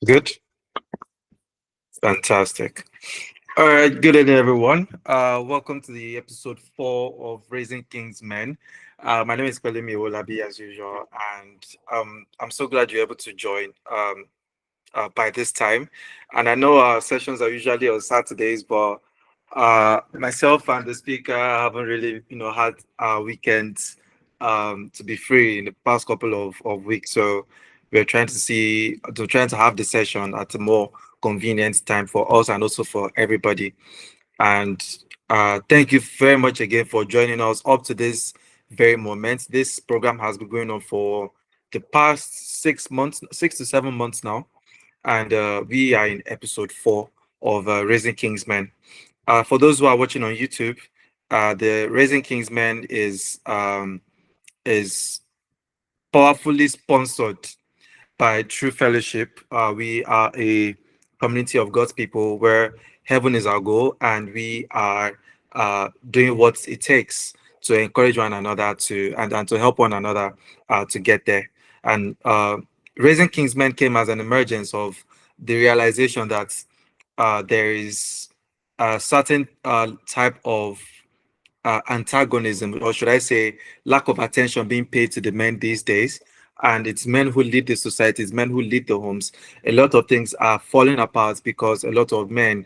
Good. Fantastic. All right. Good evening, everyone. Welcome to the episode 4 of Raising King's Men. My name is Pelumi Olabi, as usual, and I'm so glad you're able to join by this time. And I know our sessions are usually on Saturdays, but myself and the speaker haven't really, had our weekends to be free in the past couple of weeks. So we're trying to have the session at a more convenient time for us and also for everybody. And thank you very much again for joining us up to this very moment. This program has been going on for the past 6 months, 6 to 7 months now, and we are in episode 4 of Raising King's Men. For those who are watching on YouTube, the Raising King's Men is powerfully sponsored by True Fellowship. We are a community of God's people where heaven is our goal, and we are doing what it takes to encourage one another and to help one another to get there. And Raising King's Men came as an emergence of the realization that there is a certain type of antagonism, or should I say, lack of attention being paid to the men these days. And it's men who lead the societies, men who lead the homes. A lot of things are falling apart because a lot of men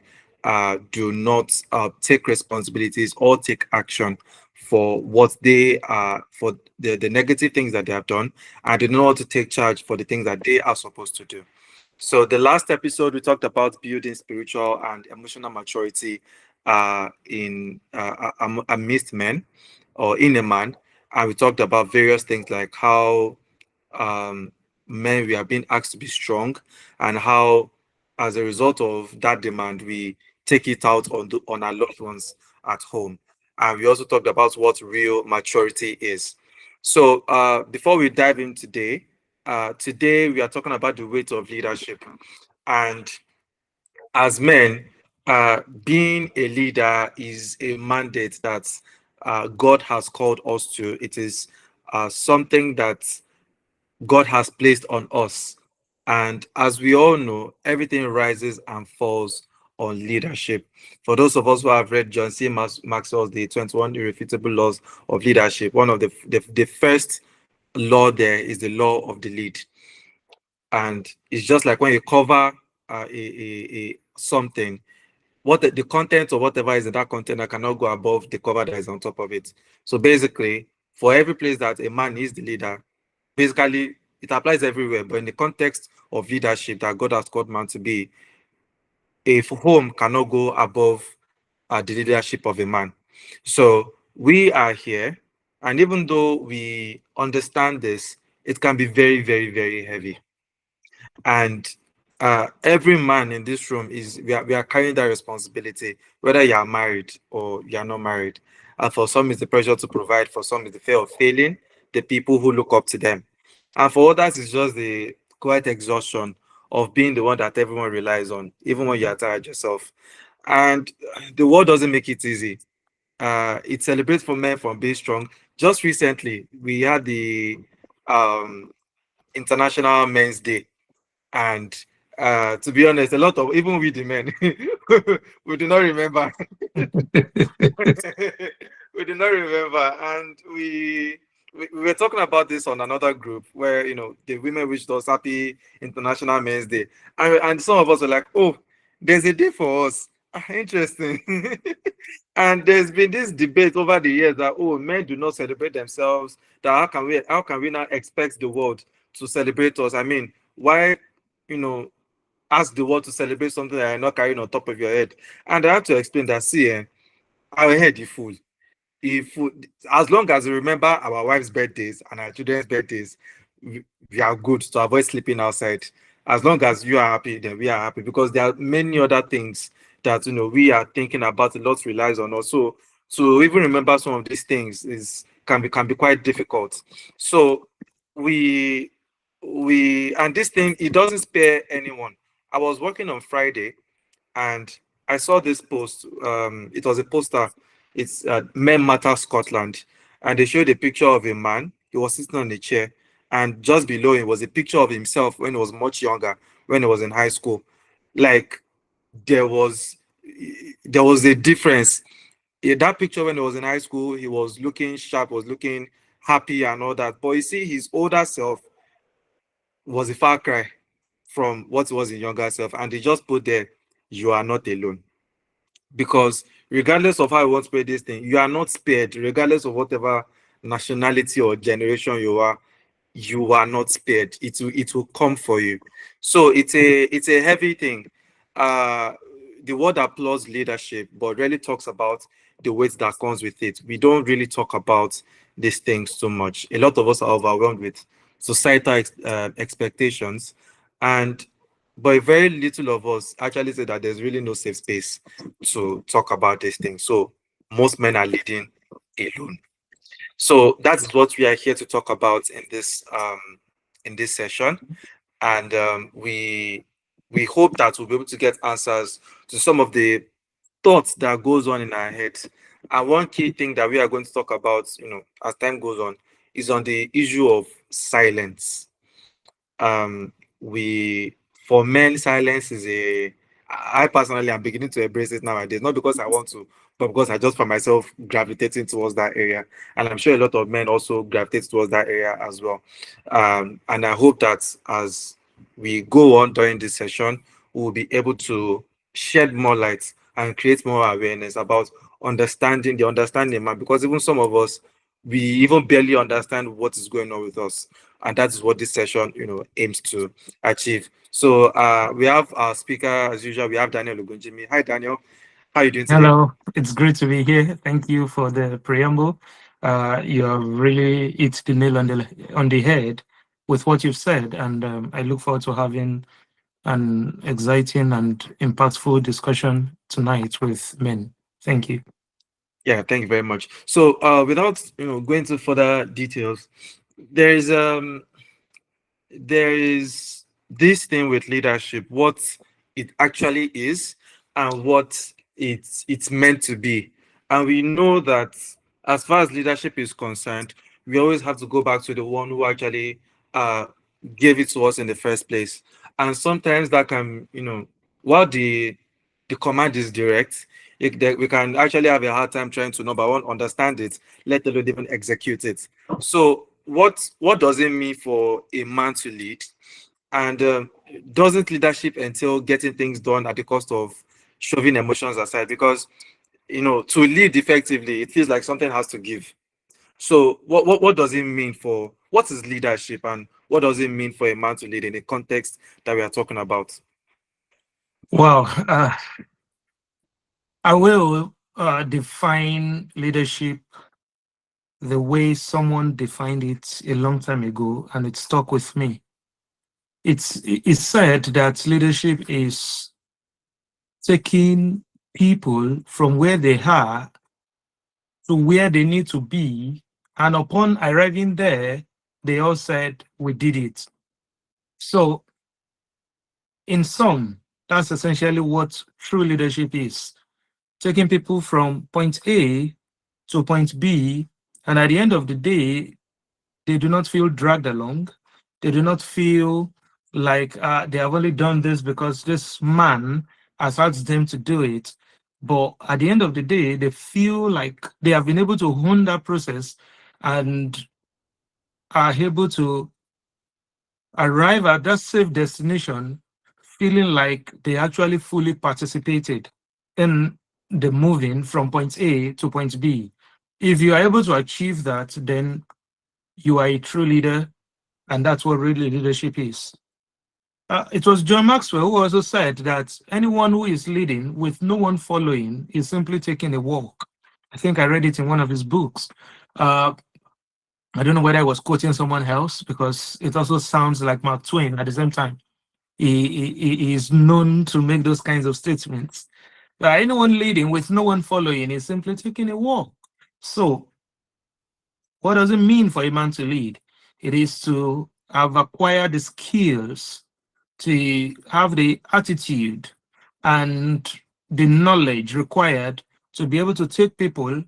do not take responsibilities or take action for what they are, for the negative things that they have done, and they know how to take charge for the things that they are supposed to do. So the last episode, we talked about building spiritual and emotional maturity amidst men or in a man, and we talked about various things like how um, men we are being asked to be strong, and how, as a result of that demand, we take it out on our loved ones at home. And we also talked about what real maturity is. So before we dive in today we are talking about the weight of leadership. And as men, being a leader is a mandate that God has called us to. It is something that God has placed on us. And as we all know, everything rises and falls on leadership. For those of us who have read John C. Maxwell's The 21 Irrefutable Laws of Leadership, one of the first law there is the law of the lead. And it's just like when you cover something, what the content or whatever is in that container cannot go above the cover that is on top of it. So basically, for every place that a man is the leader, basically it applies everywhere. But in the context of leadership that God has called man to be, a home cannot go above the leadership of a man. So we are here, and even though we understand this, it can be very, very, very heavy. And every man in this room we are carrying that responsibility, whether you are married or you are not married. For some, it's the pressure to provide. For some, it's the fear of failing the people who look up to them. And for others, it's just the quiet exhaustion of being the one that everyone relies on, even when you are tired yourself. And the world doesn't make it easy. It celebrates for men from being strong. Just recently, we had the um, International Men's Day, and to be honest, a lot of, even with the men, we do not remember. We do not remember. And we were talking about this on another group where, the women wished us happy International Men's Day. And some of us were like, oh, there's a day for us. Interesting. And there's been this debate over the years that, oh, men do not celebrate themselves. That how can we now expect the world to celebrate us? I mean, why, you know, ask the world to celebrate something that you're not carrying on top of your head? And I have to explain that, see, our head is full. If as long as we remember our wife's birthdays and our children's birthdays, we are good to avoid sleeping outside. As long as you are happy, then we are happy, because there are many other things that we are thinking about. A lot relies on us. So to even remember some of these things is can be quite difficult. So we and this thing, it doesn't spare anyone. I was working on Friday, and I saw this post. It was a poster. It's Men Matter Scotland, and they showed a picture of a man. He was sitting on a chair, and just below him was a picture of himself when he was much younger, when he was in high school. Like there was a difference. That picture when he was in high school, he was looking sharp, was looking happy and all that. But you see, his older self was a far cry from what was in younger self, and they just put there, "You are not alone." Because regardless of how you want to play this thing, you are not spared, regardless of whatever nationality or generation you are not spared. It will come for you. So it's a heavy thing. uh the word applauds leadership but really talks about the weight that comes with it. We don't really talk about these things so much. A lot of us are overwhelmed with societal expectations, and but very little of us actually say that there's really no safe space to talk about these things. So most men are leading alone. So that's what we are here to talk about in this session, and we hope that we'll be able to get answers to some of the thoughts that goes on in our heads. And one key thing that we are going to talk about, as time goes on, is on the issue of silence. We For men, silence is a I personally am beginning to embrace it nowadays, not because I want to, but because I just find myself gravitating towards that area. And I'm sure a lot of men also gravitate towards that area as well. And I hope that as we go on during this session, we'll be able to shed more light and create more awareness about understanding man, because even some of us, we even barely understand what is going on with us, and that's what this session aims to achieve. So we have our speaker as usual. We have Daniel Ogunjimi. Hi Daniel, how are you doing today? Hello, it's great to be here. Thank you for the preamble. You have really hit the nail on the head with what you've said, and I look forward to having an exciting and impactful discussion tonight with men. Thank you. Yeah, thank you very much. So without going into further details, there is there is this thing with leadership, what it actually is and what it's meant to be. And we know that as far as leadership is concerned, we always have to go back to the one who actually uh gave it to us in the first place. And sometimes that can, while the command is direct, we can actually have a hard time trying to, number one, understand it, let alone even execute it. So what does it mean for a man to lead? And doesn't leadership entail getting things done at the cost of shoving emotions aside? Because to lead effectively, it feels like something has to give. So what does it mean for what is leadership, and what does it mean for a man to lead in the context that we are talking about? Wow, I will define leadership the way someone defined it a long time ago, and it stuck with me. It's said that leadership is taking people from where they are to where they need to be. And upon arriving there, they all said, "We did it." So, in sum, that's essentially what true leadership is, taking people from point A to point B. And at the end of the day, they do not feel dragged along. They do not feel like they have only done this because this man has asked them to do it. But at the end of the day, they feel like they have been able to hone that process and are able to arrive at that safe destination feeling like they actually fully participated in the moving from point A to point B. If you are able to achieve that, then you are a true leader, and that's what really leadership is. It was John Maxwell who also said that anyone who is leading with no one following is simply taking a walk. I think I read it in one of his books. Uh, I don't know whether I was quoting someone else because it also sounds like Mark Twain at the same time. He is known to make those kinds of statements. But anyone leading with no one following is simply taking a walk. So, what does it mean for a man to lead? It is to have acquired the skills, to have the attitude and the knowledge required to be able to take people,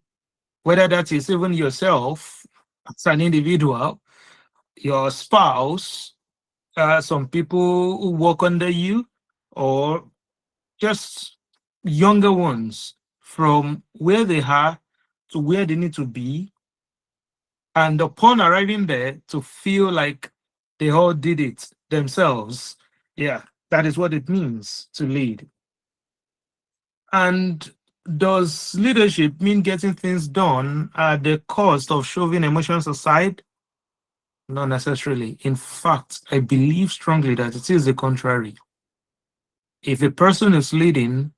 whether that is even yourself as an individual your spouse, some people who work under you, or just younger ones from where they are to where they need to be, and upon arriving there to feel like they all did it themselves. Yeah, that is what it means to lead. And does leadership mean getting things done at the cost of shoving emotions aside? Not necessarily. In fact, I believe strongly that it is the contrary. If a person is leading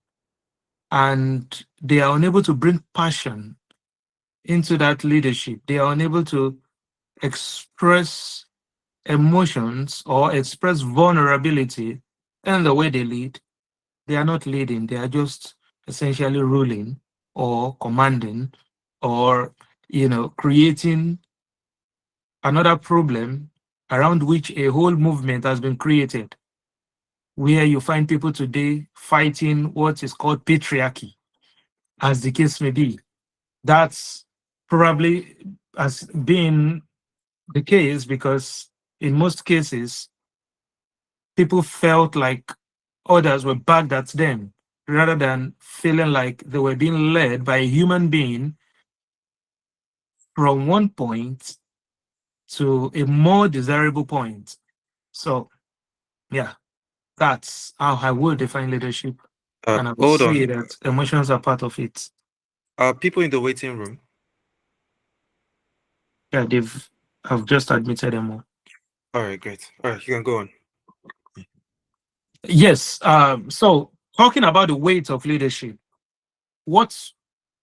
and they are unable to bring passion into that leadership, they are unable to express emotions or express vulnerability in the way they lead, they are not leading, they are just essentially ruling or commanding or creating another problem around which a whole movement has been created, where you find people today fighting what is called patriarchy, as the case may be. That's probably has been the case because in most cases, people felt like others were backed at them rather than feeling like they were being led by a human being from one point to a more desirable point. So, yeah, that's how I would define leadership. And I would Hold say on. that emotions are part of it. People in the waiting room. Yeah, I've just admitted them all. All right, great. All right, you can go on. Yes. So talking about the weight of leadership, what's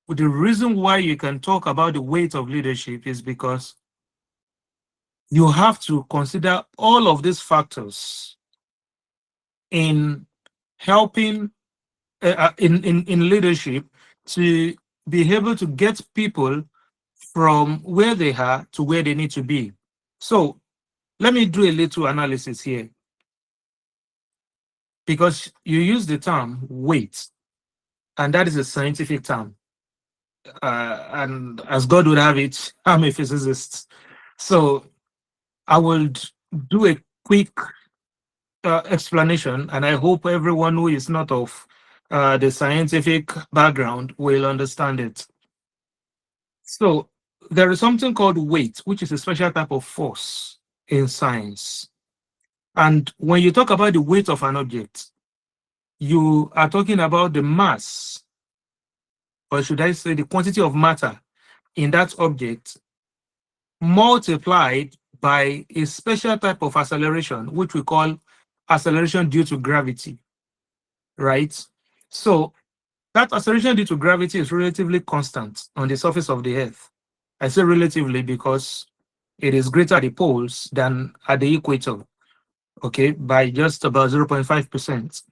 the reason why you can talk about the weight of leadership is because you have to consider all of these factors in helping in leadership to be able to get people from where they are to where they need to be. So let me do a little analysis here, because you use the term weight, and that is a scientific term. And as God would have it, I'm a physicist. So I would do a quick explanation, and I hope everyone who is not of the scientific background will understand it. So there is something called weight, which is a special type of force in science. And when you talk about the weight of an object, you are talking about the mass, or should I say the quantity of matter in that object multiplied by a special type of acceleration, which we call acceleration due to gravity, right? So that acceleration due to gravity is relatively constant on the surface of the Earth. I say relatively because it is greater at the poles than at the equator, okay, by just about 0.5%.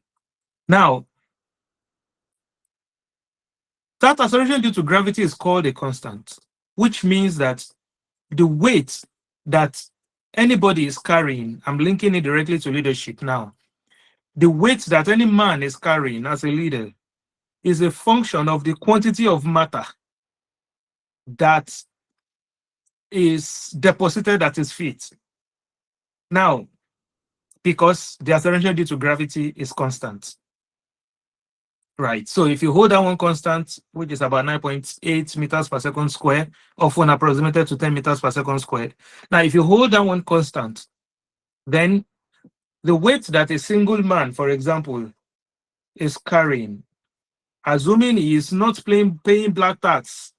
Now, that acceleration due to gravity is called a constant, which means that the weight that anybody is carrying, I'm linking it directly to leadership now, the weight that any man is carrying as a leader is a function of the quantity of matter that is deposited at his feet. Now, because the acceleration due to gravity is constant. Right. So if you hold that one constant, which is about 9.8 meters per second square, often approximated to 10 meters per second squared. Now, if you hold that one constant, then the weight that a single man, for example, is carrying, assuming he is not paying black tax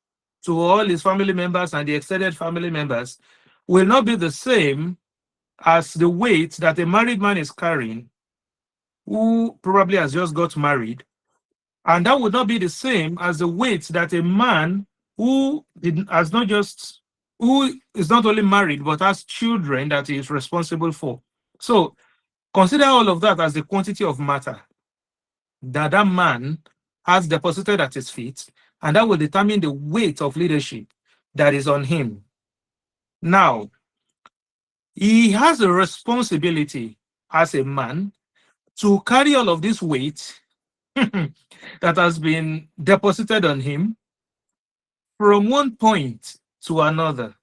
to all his family members and the extended family members, will not be the same as the weight that a married man is carrying, who probably has just got married. And that would not be the same as the weight that a man who has not just, who is not only married, but has children that he is responsible for. So consider all of that as the quantity of matter that that man has deposited at his feet, and that will determine the weight of leadership that is on him. Now, he has a responsibility as a man to carry all of this weight that has been deposited on him from one point to another.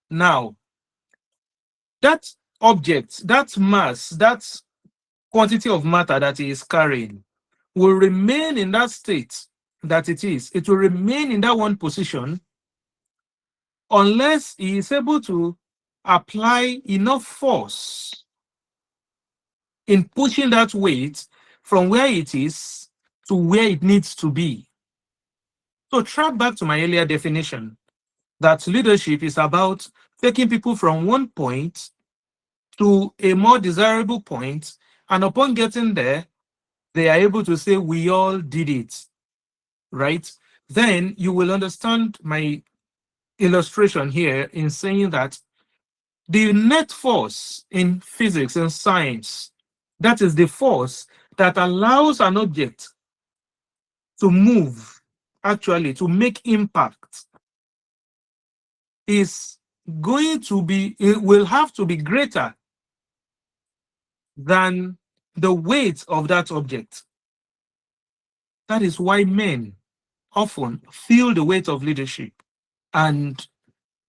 Now, that object, that mass, that quantity of matter that he is carrying will remain in that state that it is. It will remain in that one position unless he is able to apply enough force in pushing that weight from where it is to where it needs to be. So track back to my earlier definition that leadership is about taking people from one point to a more desirable point, and upon getting there, they are able to say, we all did it, right? Then you will understand my illustration here in saying that the net force in physics and science, that is the force that allows an object to move, actually to make impact, is going to be, it will have to be greater than the weight of that object. That is why men often feel the weight of leadership, and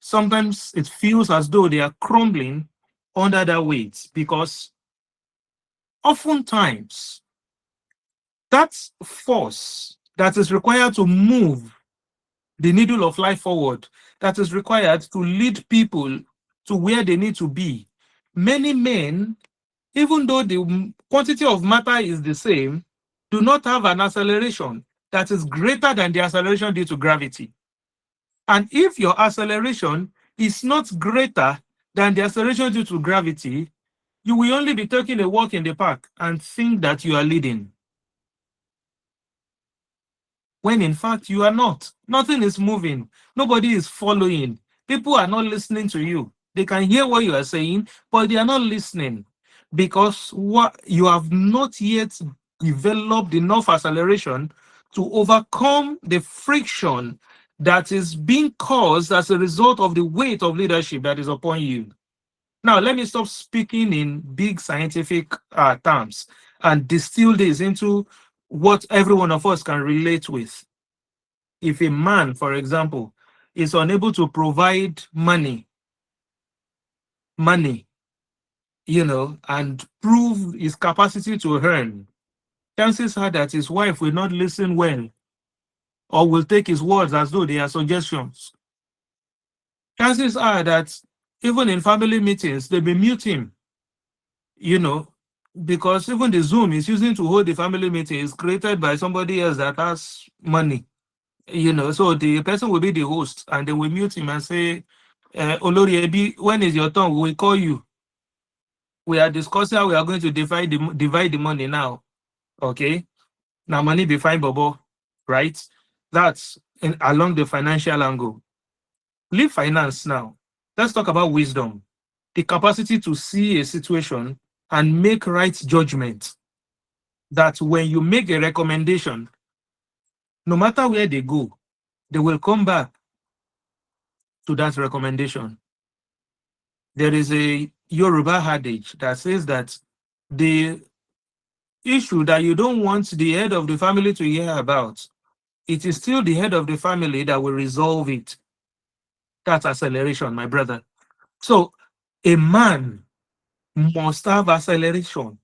sometimes it feels as though they are crumbling under that weight, because oftentimes that force that is required to move the needle of life forward, that is required to lead people to where they need to be, many men, even though the quantity of matter is the same, do not have an acceleration that is greater than the acceleration due to gravity. And if your acceleration is not greater than the acceleration due to gravity, you will only be taking a walk in the park and think that you are leading, when in fact you are not. Nothing is moving. Nobody is following. People are not listening to you. They can hear what you are saying, but they are not listening, because what you have not yet developed enough acceleration to overcome the friction that is being caused as a result of the weight of leadership that is upon you. Now, let me stop speaking in big scientific terms and distill this into what every one of us can relate with. If a man, for example, is unable to provide money, and prove his capacity to earn, chances are that his wife will not listen well, or will take his words as though they are suggestions. Chances are that even in family meetings, they may mute him, because even the Zoom is using to hold the family meeting is created by somebody else that has money, so the person will be the host and they will mute him and say, Olori Ebi, when is your turn? We will call you. We are discussing how we are going to divide the money now. Okay? Now money be fine, Bobo, right? That's along the financial angle. Leave finance now. Let's talk about wisdom. The capacity to see a situation and make right judgment. That when you make a recommendation, no matter where they go, they will come back to that recommendation. There is a Yoruba adage that says that the issue that you don't want the head of the family to hear about, it is still the head of the family that will resolve it. That's acceleration, my brother. So a man must have acceleration,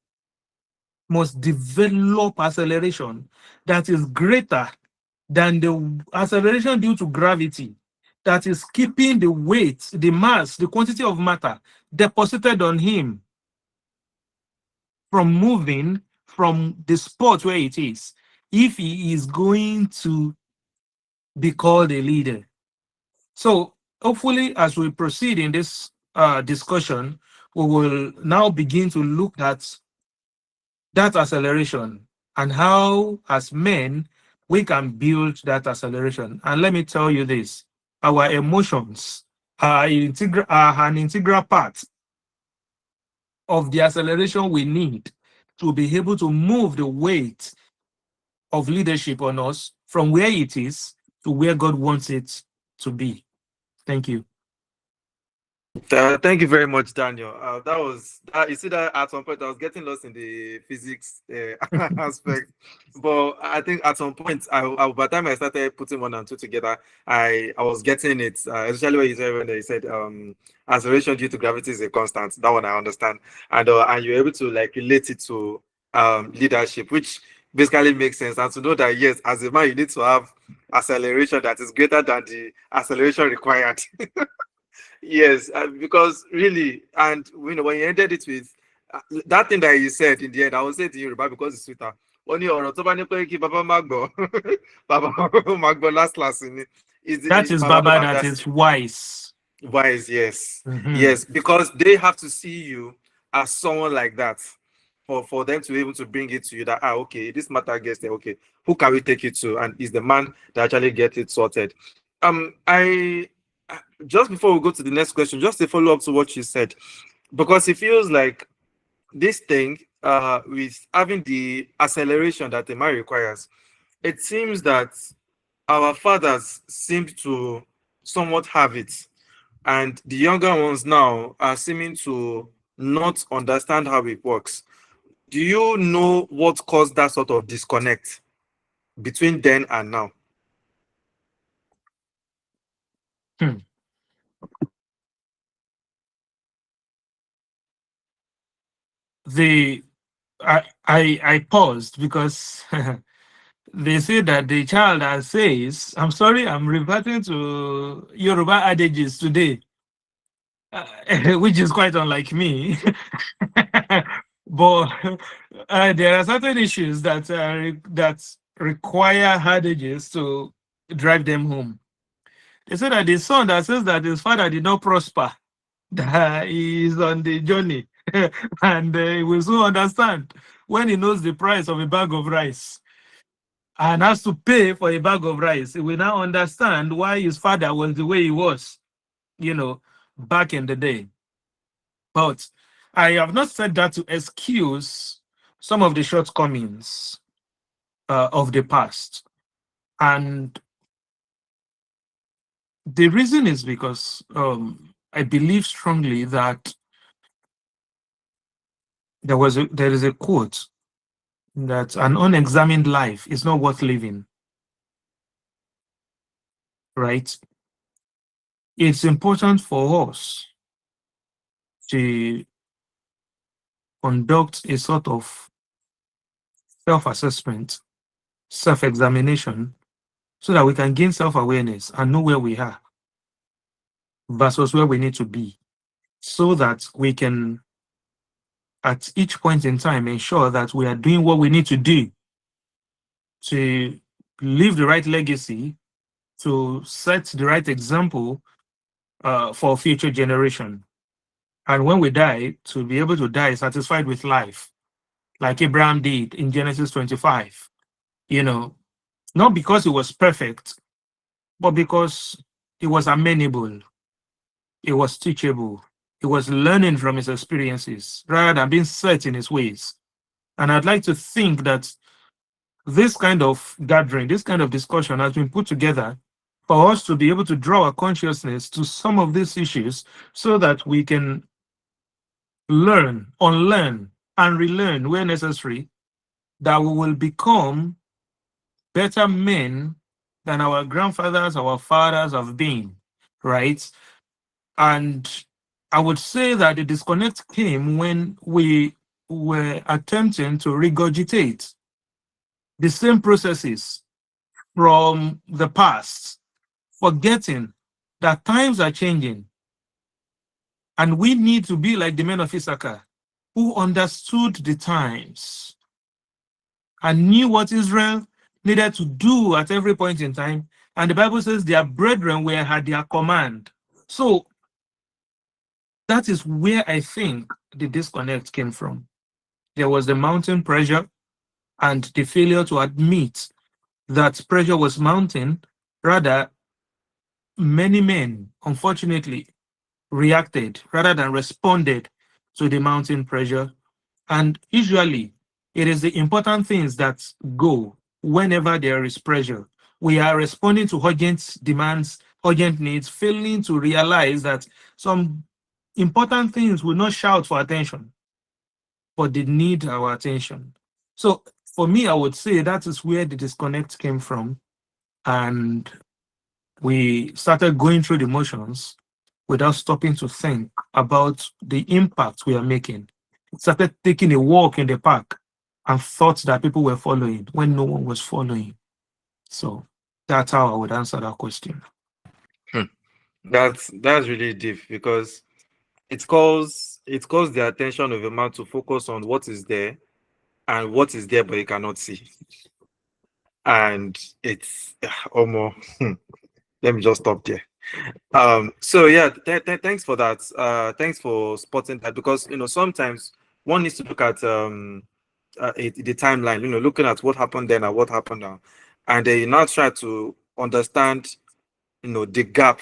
must develop acceleration that is greater than the acceleration due to gravity, that is keeping the weight, the mass, the quantity of matter deposited on him from moving from the spot where it is, if he is going to be called a leader. So hopefully, as we proceed in this discussion, we will now begin to look at that acceleration and how, as men, we can build that acceleration. And let me tell you this, our emotions are an integral part of the acceleration we need to be able to move the weight of leadership on us from where it is to where God wants it to be. Thank you. Thank you very much, Daniel. That was that. You see that at some point I was getting lost in the physics aspect, but I think at some point, by the time I started putting one and two together, I was getting it. Especially when they said acceleration due to gravity is a constant. That one I understand, and you're able to like relate it to leadership, which basically makes sense. And to know that yes, as a man, you need to have acceleration that is greater than the acceleration required. Yes, because really, and you know, when you ended it with that thing that you said in the end, I will say to you, Yoruba because it's sweeter. Only ọ̀rọ̀ tó bá ní pé kí bàbá má gbọ́, bàbá má gbọ́ last ni. That is Bàbá ló Baba máa that dá is sí. wise. Wise, yes. Mhm. Yes, because they have to see you as someone like that for them to be able to bring it to you that, okay, this matter gets there, okay, who can we take it to? And is the man that actually get it sorted. I just before we go to the next question, just a follow up to what you said, because it feels like this thing, with having the acceleration that a man requires, it seems that our fathers seem to somewhat have it, and the younger ones now are seeming to not understand how it works. Do you know what caused that sort of disconnect between then and now? Hmm. I paused because they say that the child that says, I'm sorry, I'm reverting to Yoruba adages today, which is quite unlike me. But there are certain issues that require adages to drive them home. They say that the son that says that his father did not prosper, that he is on the journey, and he will soon understand when he knows the price of a bag of rice and has to pay for a bag of rice. He will now understand why his father was the way he was, you know, back in the day. But I have not said that to excuse some of the shortcomings of the past. And the reason is because I believe strongly that there is a quote that an unexamined life is not worth living, right? It's important for us to conduct a sort of self-assessment, self-examination, so that we can gain self-awareness and know where we are versus where we need to be, so that we can, at each point in time, ensure that we are doing what we need to do to leave the right legacy, to set the right example for future generation. And when we die, to be able to die satisfied with life, like Abraham did in Genesis 25, you know, not because he was perfect, but because he was amenable, he was teachable, he was learning from his experiences rather than being set in his ways. And I'd like to think that this kind of gathering, this kind of discussion has been put together for us to be able to draw our consciousness to some of these issues so that we can learn, unlearn, and relearn where necessary, that we will become better men than our grandfathers, our fathers have been, right? And I would say that the disconnect came when we were attempting to regurgitate the same processes from the past, forgetting that times are changing. And we need to be like the men of Issachar, who understood the times and knew what Israel needed to do at every point in time. And the Bible says their brethren were at their command. So that is where I think the disconnect came from. There was the mounting pressure and the failure to admit that pressure was mounting. Rather, many men, unfortunately, reacted rather than responded to the mounting pressure. And usually, it is the important things that go whenever there is pressure. We are responding to urgent demands, urgent needs, failing to realize that some important things will not shout for attention, but they need our attention. So for me, I would say that is where the disconnect came from. And we started going through the motions without stopping to think about the impact we are making. Started taking a walk in the park and thought that people were following when no one was following. So that's how I would answer that question. That's really deep because it calls the attention of a man to focus on what is there and what is there but you cannot see. And it's almost let me just stop there. So yeah, thanks for that. Thanks for spotting that because sometimes one needs to look at the timeline, looking at what happened then and what happened now, and then you now try to understand the gap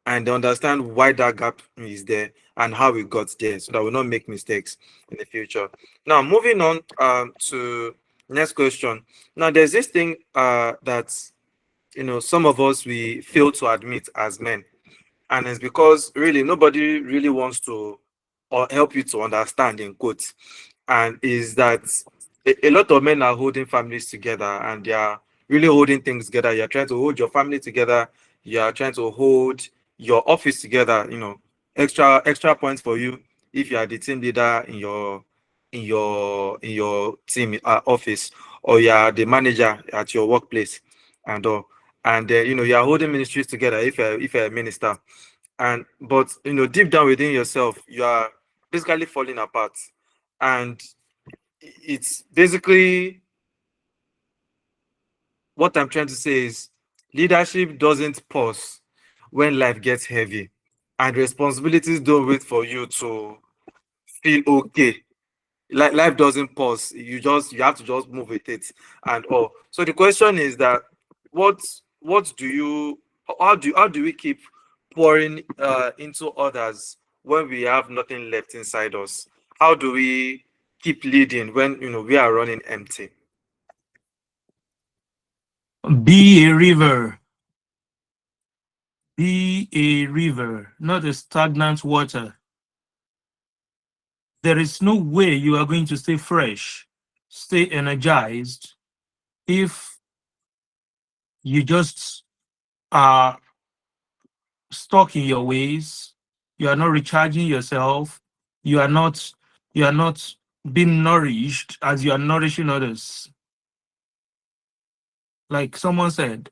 and understand why that gap is there and how we got there so that we not make mistakes in the future. Now, moving on to next question. Now, there's this thing that some of us we fail to admit as men, and it's because really nobody really wants to or help you to understand in quotes, and is that a lot of men are holding families together and they are really holding things together. You're trying to hold your family together, you are trying to hold your office together, extra points for you if you are the team leader in your team office, or you are the manager at your workplace and all. And you are holding ministries together if you're a minister, and but deep down within yourself you are basically falling apart. And it's basically what I'm trying to say is leadership doesn't pause when life gets heavy, and responsibilities don't wait for you to feel okay. Like life doesn't pause. You have to just move with it and all. So the question is that what what do you how do we keep pouring into others when we have nothing left inside us? How do we keep leading when we are running empty? Be a river. Be a river, not a stagnant water. There is no way you are going to stay fresh, stay energized, if you just are stuck in your ways. You are not recharging yourself. You are not you are not being nourished as you are nourishing others. Like someone said,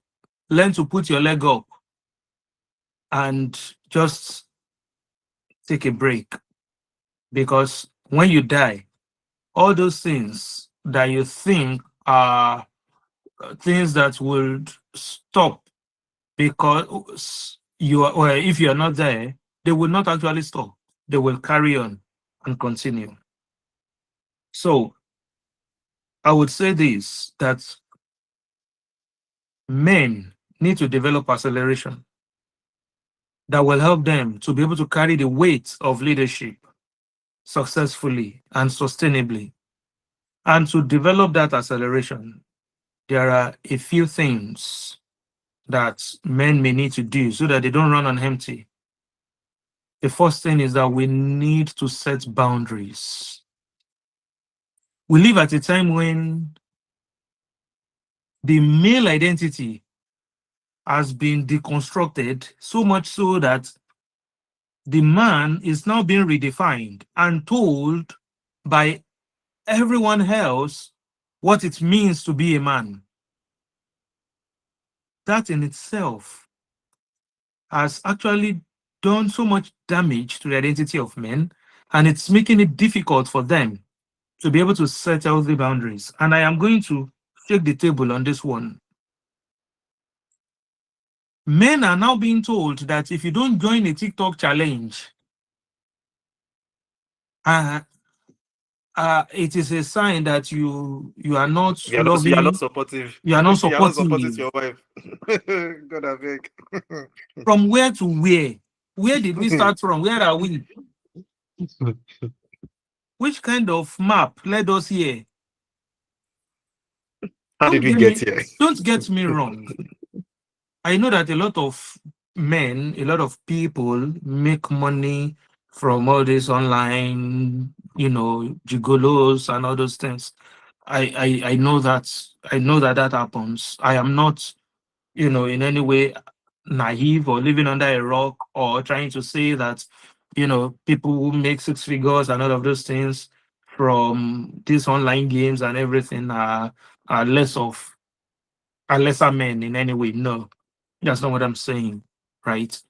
learn to put your leg up and just take a break. Because when you die, all those things that you think are things that would stop because you are, or if you are not there, they will not actually stop. They will carry on and continue. So I would say this, that men need to develop acceleration that will help them to be able to carry the weight of leadership successfully and sustainably. And to develop that acceleration, there are a few things that men may need to do so that they don't run on empty. The first thing is that we need to set boundaries. We live at a time when the male identity has been deconstructed, so much so that the man is now being redefined and told by everyone else what it means to be a man. That in itself has actually done so much damage to the identity of men, and it's making it difficult for them to be able to set healthy boundaries. And I am going to shake the table on this one. Men are now being told that if you don't join a TikTok challenge, it is a sign that you are not You are not loving, supportive. you are not You are not supportive to supportive. your wife. God, I beg. From where to where? Where did we start from? Where are we? Which kind of map led us here? How did Don't we get get me, here? don't get me wrong. I know that a lot of men, a lot of people make money from all these online, gigolos and all those things. I know that happens. I am not, in any way naive or living under a rock or trying to say that, people who make six figures and all of those things from these online games and everything are lesser men in any way. No, that's not what I'm saying, right?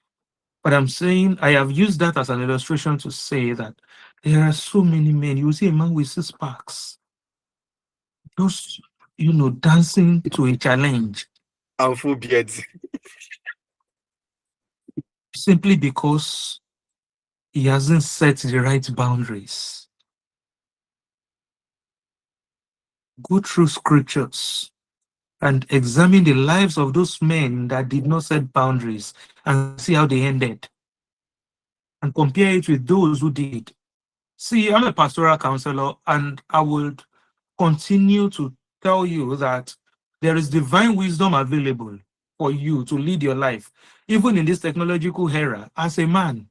But I'm saying I have used that as an illustration to say that there are so many men. You see a man with 6 packs, just dancing to a challenge And full beards. simply because he hasn't set the right boundaries. Go through scriptures and examine the lives of those men that did not set boundaries and see how they ended, and compare it with those who did. See, I'm a pastoral counselor, and I would continue to tell you that there is divine wisdom available for you to lead your life, even in this technological era, as a man.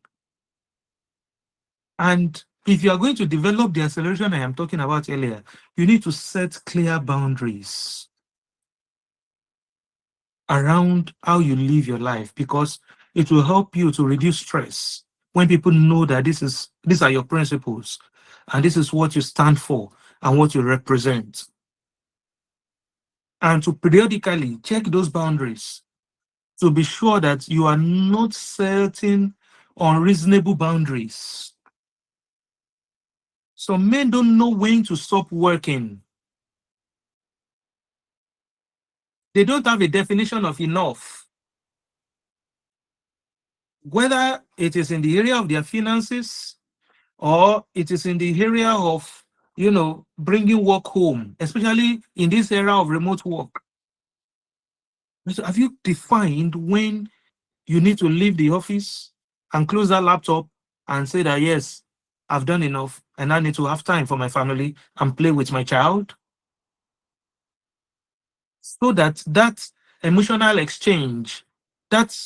And if you are going to develop the acceleration I am talking about earlier, you need to set clear boundaries around how you live your life, because it will help you to reduce stress when people know that these are your principles and this is what you stand for and what you represent. And to periodically check those boundaries to be sure that you are not setting unreasonable boundaries. So men don't know when to stop working. They don't have a definition of enough. Whether it is in the area of their finances or it is in the area of, bringing work home, especially in this era of remote work. So have you defined when you need to leave the office and close that laptop and say that, yes, I've done enough and I need to have time for my family and play with my child? So that emotional exchange, that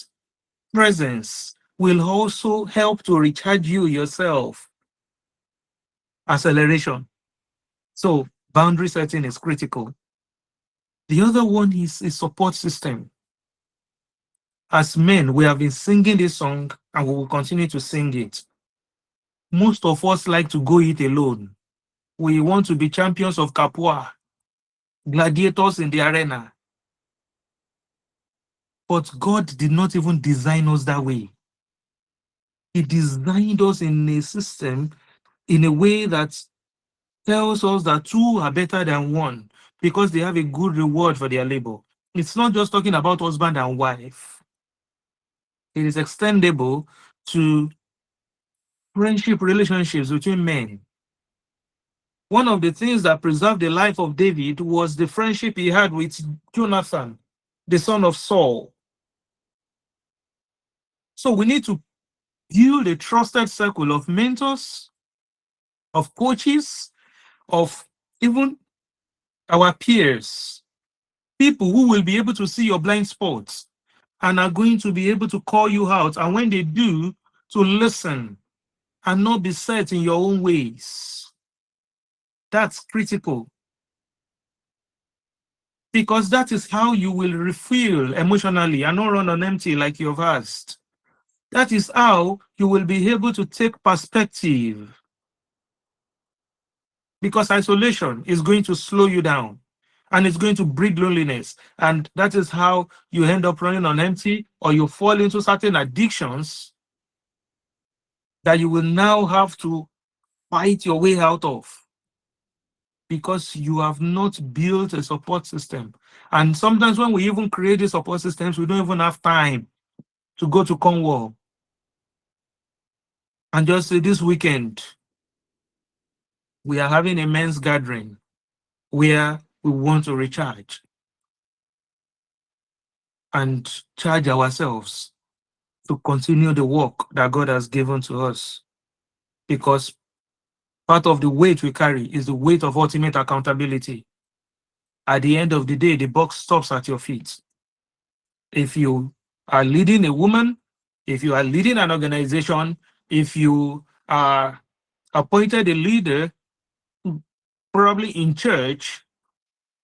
presence will also help to recharge you yourself. Acceleration. So boundary setting is critical. The other one is a support system. As men, we have been singing this song and we will continue to sing it. Most of us like to go it alone. We want to be champions of Kapua, gladiators in the arena. But God did not even design us that way. He designed us in a system, in a way that tells us that two are better than one because they have a good reward for their labor. It's not just talking about husband and wife. It is extendable to friendship relationships between men. One of the things that preserved the life of David was the friendship he had with Jonathan, the son of Saul. So we need to build a trusted circle of mentors, of coaches, of even our peers, people who will be able to see your blind spots and are going to be able to call you out. And when they do, to listen and not be set in your own ways. That's critical. Because that is how you will refill emotionally and not run on empty like you've asked. That is how you will be able to take perspective. Because isolation is going to slow you down and it's going to breed loneliness. And that is how you end up running on empty, or you fall into certain addictions that you will now have to fight your way out of because you have not built a support system. And sometimes when we even create these support systems, we don't even have time to go to Cornwall and just say, this weekend, we are having a men's gathering where we want to recharge and charge ourselves to continue the work that God has given to us. Because part of the weight we carry is the weight of ultimate accountability. At the end of the day, the buck stops at your feet. If you are leading a woman, if you are leading an organization, if you appointed a leader, probably in church,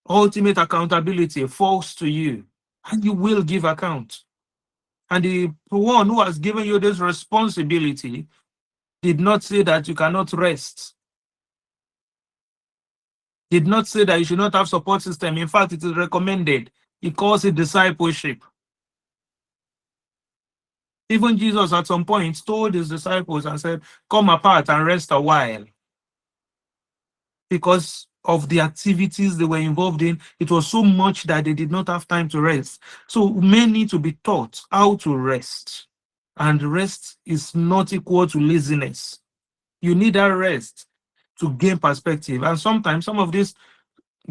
ultimate accountability falls to you, and you will give account. And the one who has given you this responsibility did not say that you cannot rest, did not say that you should not have support system. In fact, it is recommended. He calls it discipleship. Even Jesus at some point told his disciples and said, come apart and rest a while. Because of the activities they were involved in, it was so much that they did not have time to rest. So men need to be taught how to rest. And rest is not equal to laziness. You need that rest to gain perspective. And sometimes some of these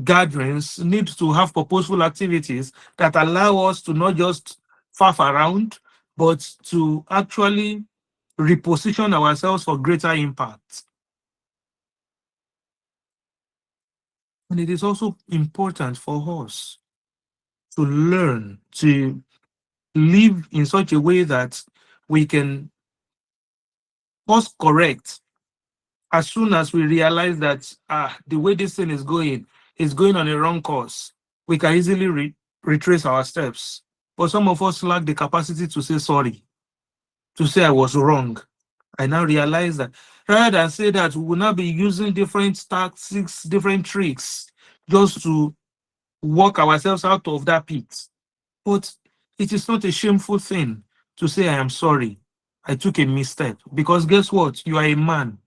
gatherings need to have purposeful activities that allow us to not just faff around, but to actually reposition ourselves for greater impact. And it is also important for us to learn to live in such a way that we can course correct as soon as we realize that the way this thing is going on a wrong course. We can easily retrace our steps. But some of us lack the capacity to say sorry, to say I was wrong. I now realize that rather than say that, we will now be using different tactics, different tricks, just to work ourselves out of that pit. But it is not a shameful thing to say, I am sorry, I took a misstep. Because guess what? You are a man.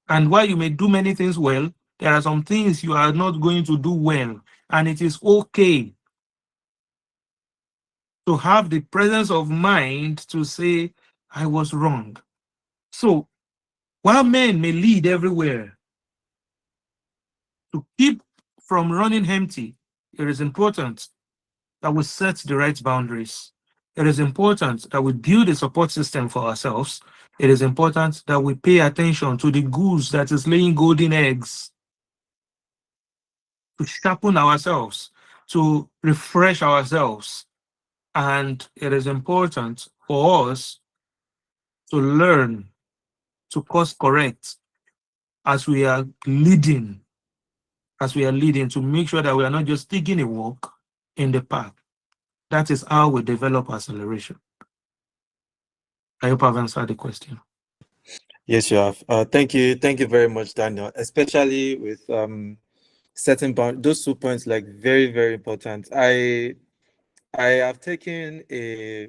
And while you may do many things well, there are some things you are not going to do well. And it is okay to have the presence of mind to say, I was wrong. So while men may lead everywhere, to keep from running empty, it is important that we set the right boundaries. It is important that we build a support system for ourselves. It is important that we pay attention to the goose that is laying golden eggs, to sharpen ourselves, to refresh ourselves. And it is important for us to learn to course correct as we are leading, to make sure that we are not just taking a walk in the park. That is how we develop acceleration. I hope I've answered the question. Yes, you have. Thank you very much, Daniel. Especially with setting those 2 points, like very, very important. I have taken a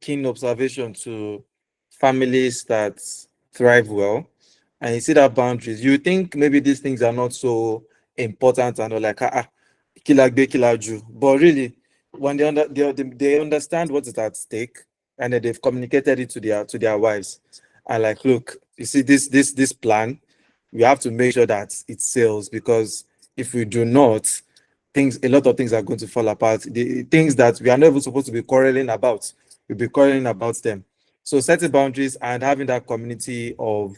keen observation to families that thrive well, and you see that boundaries. You think maybe these things are not so important and all, like kilagbe, but really, when they understand what is at stake, and then they've communicated it to their wives, and like, look, you see this plan, we have to make sure that it sails, because if we do not, a lot of things are going to fall apart. The things that we are not even supposed to be quarreling about, we'll be quarreling about them. So setting boundaries and having that community of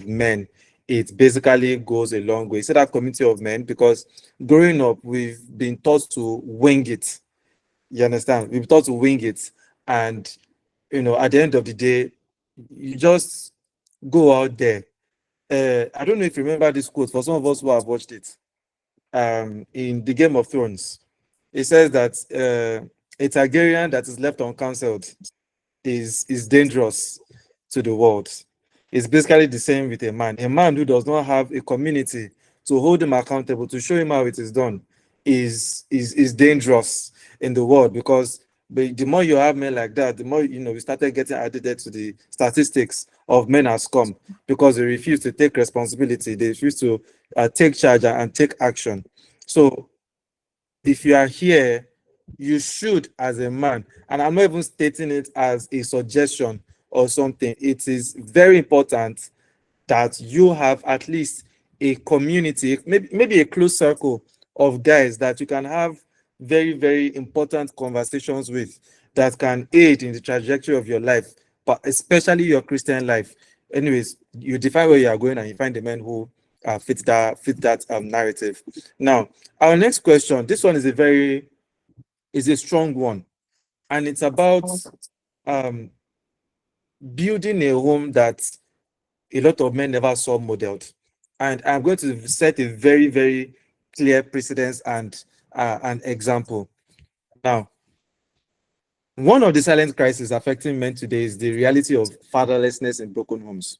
men, it basically goes a long way. So that community of men, because growing up, we've been taught to wing it. You understand? We've been taught to wing it. And, at the end of the day, you just go out there. I don't know if you remember this quote, for some of us who have watched it, in the Game of Thrones. It says that a Targaryen that is left uncounseled is dangerous to the world. It's basically the same with a man. A man who does not have a community to hold him accountable, to show him how it is done, is dangerous in the world, because the more you have men like that, the more we started getting added to the statistics of men as scum, because they refuse to take responsibility, they refuse to take charge and take action. So if you are here, you should, as a man, and I'm not even stating it as a suggestion or something, it is very important that you have at least a community, maybe a close circle of guys that you can have very, very important conversations with, that can aid in the trajectory of your life, but especially your Christian life. Anyways, you define where you are going and you find the men who fit that narrative. Now, our next question, this one is a strong one, and it's about building a home that a lot of men never saw modeled. And I'm going to set a very, very clear precedence and an example. Now, one of the silent crises affecting men today is the reality of fatherlessness in broken homes.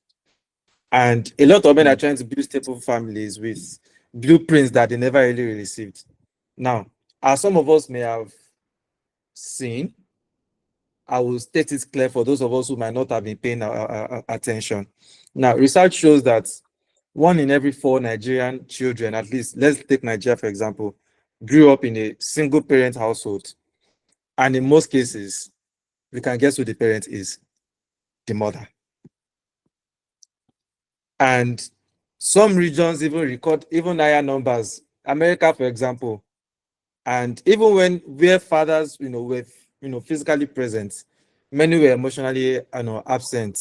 And a lot of men are trying to build stable families with blueprints that they never really received. Now, as some of us may have seen, I will state it clear for those of us who might not have been paying attention. Now, research shows that 1 in every 4 Nigerian children, at least, let's take Nigeria for example, grew up in a single parent household. And in most cases, we can guess who the parent is, the mother. And some regions even record even higher numbers. America, for example, and even where fathers, were, physically present, many were emotionally, absent.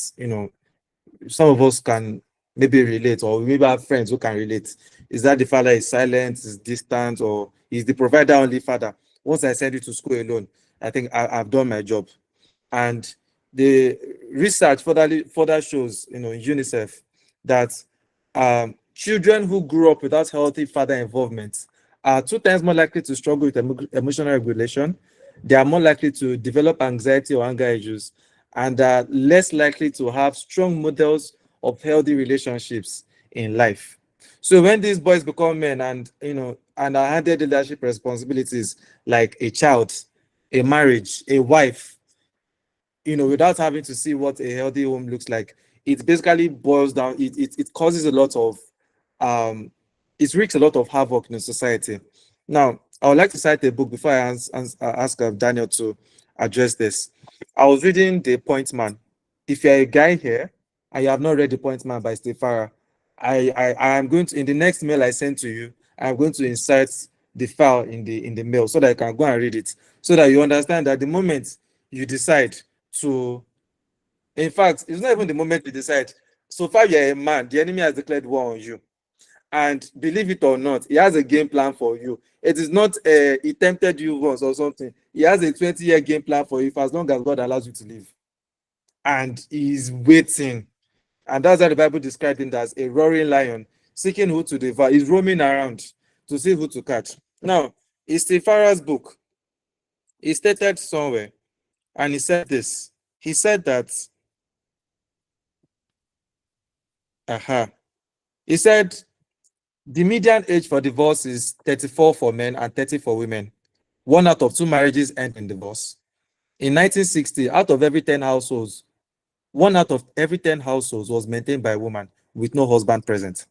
Some of us can maybe relate, or maybe have friends who can relate. Is that the father is silent, is distant, or is the provider only father? Once I send you to school alone, I think I've done my job. And the research further shows, in UNICEF, that children who grew up without healthy father involvement are 2 times more likely to struggle with emotional regulation. They are more likely to develop anxiety or anger issues, and are less likely to have strong models of healthy relationships in life. So when these boys become men and and are handed leadership responsibilities like a child, a marriage, a wife, without having to see what a healthy home looks like, it basically boils down, it causes a lot of it wreaks a lot of havoc in the society. Now, I would like to cite a book before I ask Daniel to address this. I was reading The Point Man. If you're a guy here and you have not read The Point Man by Steve Farrar, I am going to, in the next mail I send to you, I'm going to insert the file in the mail so that you can go and read it, so that you understand that the moment you decide to, in fact, it's not even the moment you decide. So far, you're a man, the enemy has declared war on you. And believe it or not, he has a game plan for you. It is not he tempted you once or something. He has a 20-year game plan for you for as long as God allows you to live. And he's waiting. And that's how the Bible described him, as a roaring lion, seeking who to devour. He's roaming around to see who to catch. Now, it's Steve Farrar's book. He stated somewhere, and he said this. He said that, he said, the median age for divorce is 34 for men and 30 for women. 1 out of 2 marriages end in divorce. In 1960, out of every 10 households, 1 out of every 10 households was maintained by a woman with no husband present.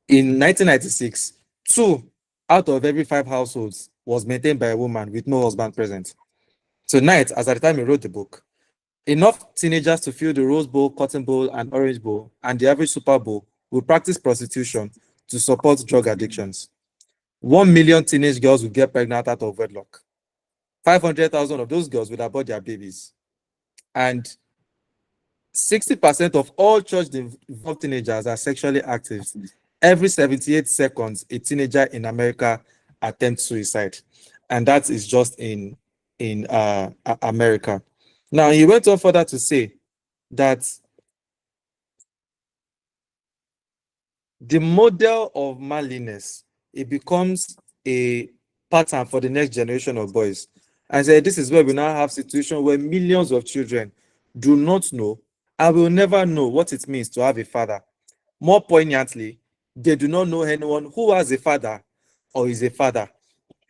In 1996, 2 out of every 5 households was maintained by a woman with no husband present. Tonight, as at the time he wrote the book, enough teenagers to fill the Rose Bowl, Cotton Bowl, and Orange Bowl, and the average Super Bowl will practice prostitution to support drug addictions. 1 million teenage girls will get pregnant out of wedlock. 500,000 of those girls will abort their babies. And 60% of all church-involved teenagers are sexually active. Every 78 seconds, a teenager in America attempts suicide. And that is just in America. Now, he went on further to say that the model of manliness, it becomes a pattern for the next generation of boys. And said, this is where we now have situation where millions of children do not know and will never know what it means to have a father. More poignantly, they do not know anyone who has a father or is a father.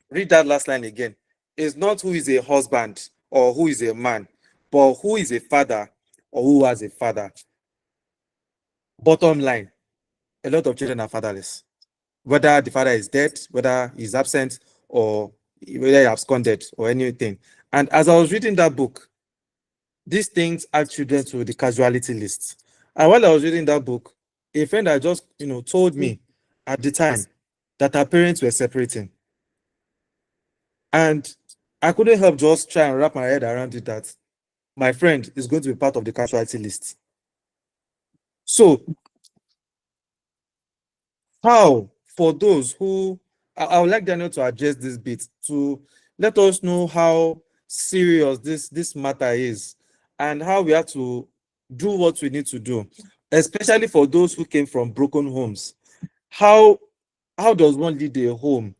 Read that last line again. It's not who is a husband or who is a man, but who is a father or who has a father. Bottom line, a lot of children are fatherless. Whether the father is dead, whether he's absent, or whether he absconded or anything. And as I was reading that book, these things add children to the casualty list. And while I was reading that book, a friend had just told me at the time that her parents were separating. And I couldn't help just try and wrap my head around it, that my friend is going to be part of the casualty list. So how, for those who, I would like Daniel to address this bit, to let us know how serious this matter is, and how we have to do what we need to do, especially for those who came from broken homes. How does one lead a home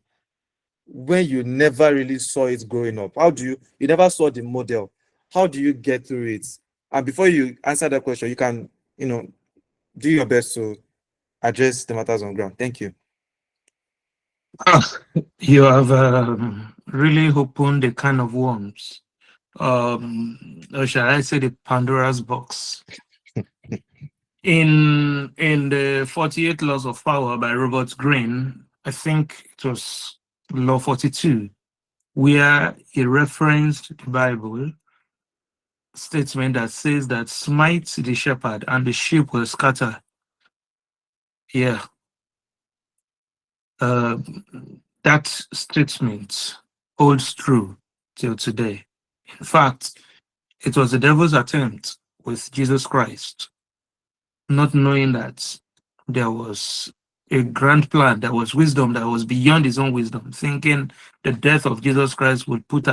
when you never really saw it growing up? How do you never saw the model? How do you get through it? And before you answer that question, you can, do your best to address the matters on ground. Thank you. You have really opened a can of worms. Or shall I say the Pandora's box? In the 48 Laws of Power by Robert Greene, I think it was Law 42, where he referenced the Bible statement that says that smite the shepherd and the sheep will scatter. Yeah. That statement holds true till today. In fact, it was the devil's attempt with Jesus Christ, not knowing that there was a grand plan, there was wisdom that was beyond his own wisdom, thinking the death of Jesus Christ would put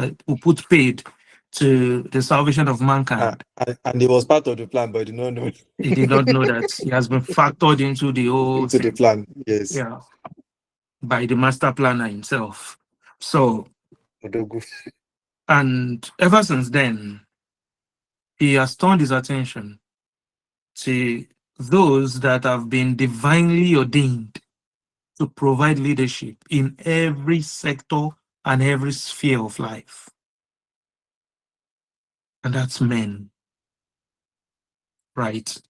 paid to the salvation of mankind. And it was part of the plan, but he did not know. He did not know that he has been factored into the whole into the plan. Yes. Yeah, by the master planner himself. So, and ever since then, he has turned his attention to those that have been divinely ordained to provide leadership in every sector and every sphere of life. And that's men, right?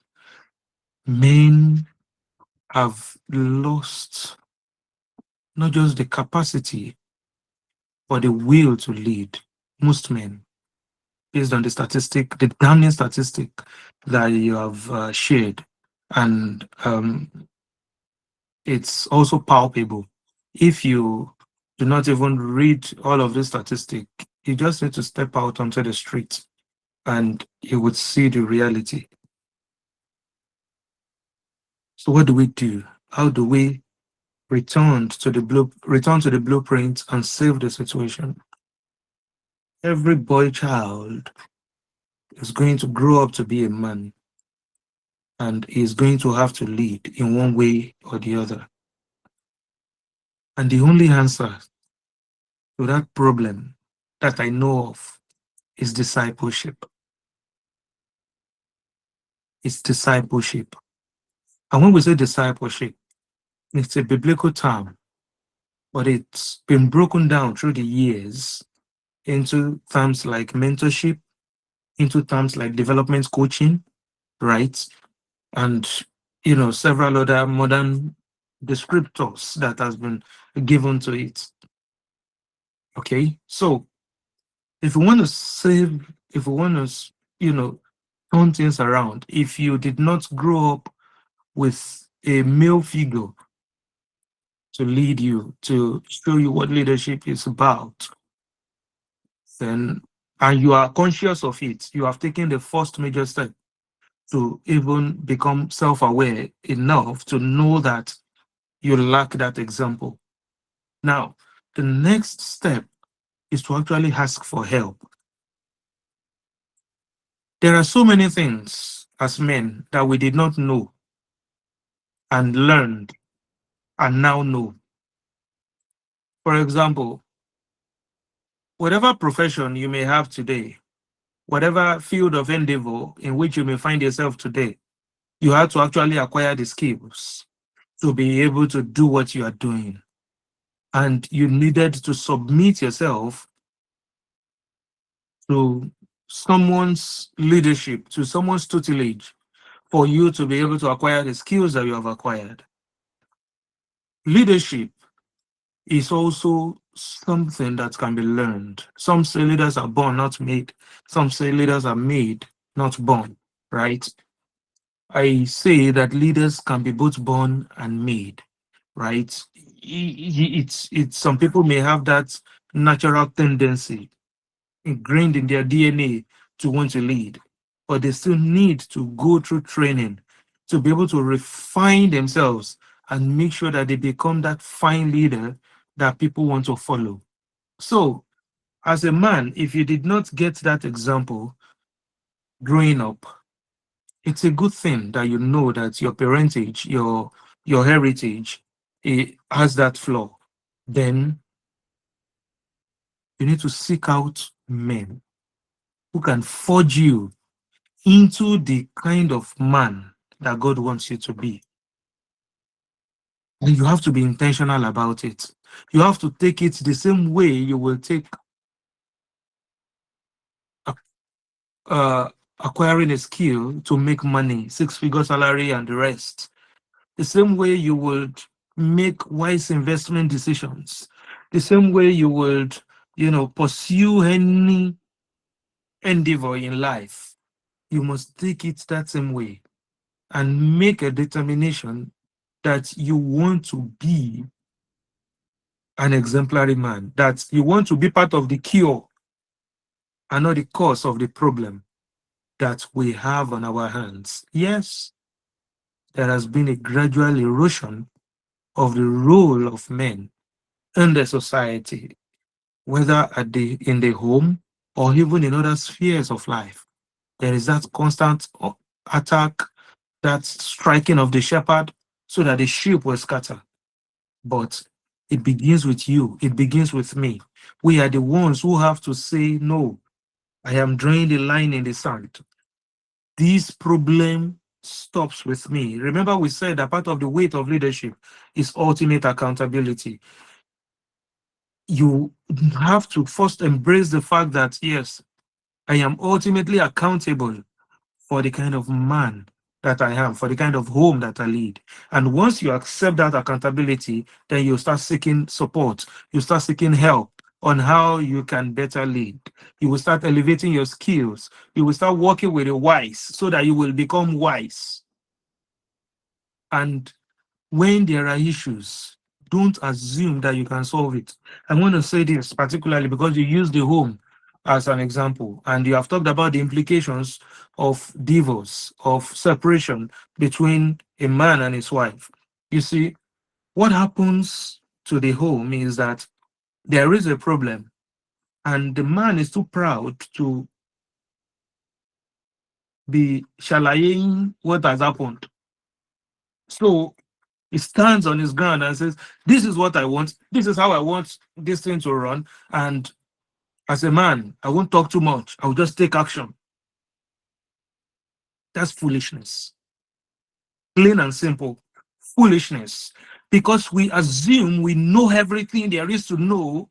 Men have lost not just the capacity, but the will to lead. Most men, based on the statistic, the damning statistic that you have shared. And it's also palpable. If you do not even read all of the statistics, you just need to step out onto the street and you would see the reality. So what do we do? How do we return to the blueprint and save the situation? Every boy child is going to grow up to be a man, and is going to have to lead in one way or the other. And the only answer to that problem that I know of is discipleship. It's discipleship. And when we say discipleship, it's a biblical term, but it's been broken down through the years into terms like mentorship, into terms like development coaching, right? And, several other modern descriptors that has been given to it. Okay, so if we want to turn things around, if you did not grow up with a male figure to lead you, to show you what leadership is about, then, and you are conscious of it, you have taken the first major step to even become self-aware enough to know that you lack that example. Now, the next step is to actually ask for help. There are so many things as men that we did not know and learned and now know. For example, whatever profession you may have today, whatever field of endeavor in which you may find yourself today, you have to actually acquire the skills to be able to do what you are doing. And you needed to submit yourself to someone's leadership, to someone's tutelage, for you to be able to acquire the skills that you have acquired. Leadership is also something that can be learned. Some say leaders are born, not made. Some say leaders are made, not born, right? I say that leaders can be both born and made, right? It's some people may have that natural tendency ingrained in their DNA to want to lead, but they still need to go through training to be able to refine themselves and make sure that they become that fine leader that people want to follow. So, as a man, if you did not get that example growing up, it's a good thing that you know that your parentage, your heritage, it has that flaw. Then you need to seek out men who can forge you into the kind of man that God wants you to be. And you have to be intentional about it. You have to take it the same way you will take uh, acquiring a skill to make money, 6-figure salary and the rest. The same way you would make wise investment decisions. The same way you would, pursue any endeavor in life. You must take it that same way and make a determination that you want to be an exemplary man, that you want to be part of the cure and not the cause of the problem that we have on our hands. Yes, there has been a gradual erosion of the role of men in the society, whether in the home or even in other spheres of life. There is that constant attack, that striking of the shepherd so that the sheep will scatter. But it begins with you. It begins with me. We are the ones who have to say, no, I am drawing the line in the sand. This problem stops with me. Remember, we said that part of the weight of leadership is ultimate accountability. You have to first embrace the fact that, yes, I am ultimately accountable for the kind of man that I am, for the kind of home that I lead. And once you accept that accountability, then you start seeking support. You start seeking help on how you can better lead. You will start elevating your skills. You will start working with the wise so that you will become wise. And when there are issues, don't assume that you can solve it. I want to say this particularly because you use the home as an example, and you have talked about the implications of divorce, of separation between a man and his wife. You see, what happens to the home is that there is a problem, and the man is too proud to be shalaying what has happened. So he stands on his ground and says, this is what I want. This is how I want this thing to run. And as a man, I won't talk too much. I'll just take action. That's foolishness. Plain and simple. Foolishness. Because we assume we know everything there is to know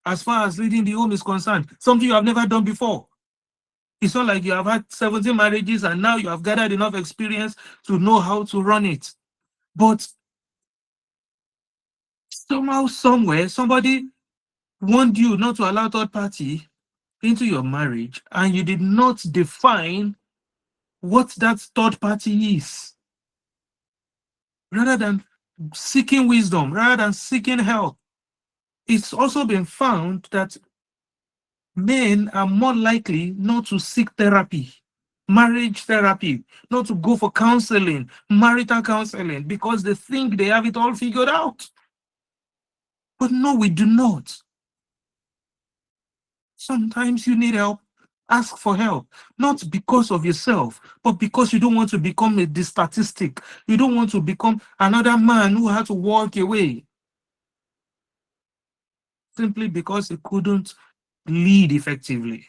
as far as leading the home is concerned. Something you have never done before. It's not like you have had 17 marriages and now you have gathered enough experience to know how to run it. But somehow, somewhere, somebody warned you not to allow third party into your marriage, and you did not define what that third party is. Rather than seeking wisdom, rather than seeking help, it's also been found that men are more likely not to seek therapy, marriage therapy, not to go for counseling, marital counseling, because they think they have it all figured out. But no, we do not. Sometimes you need help. Ask for help, not because of yourself, but because you don't want to become a statistic. You don't want to become another man who had to walk away simply because he couldn't lead effectively.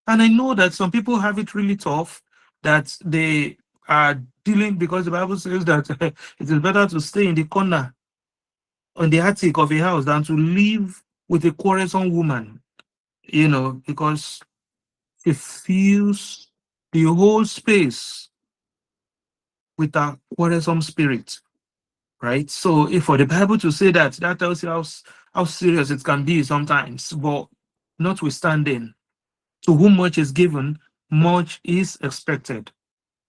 And I know that some people have it really tough, that they are dealing, because the Bible says that it is better to stay in the corner on the attic of a house than to live with a quarrelsome woman, because it fills the whole space with a quarrelsome spirit, right? So if for the Bible to say that, that tells you how serious it can be sometimes. But notwithstanding, to whom much is given, much is expected.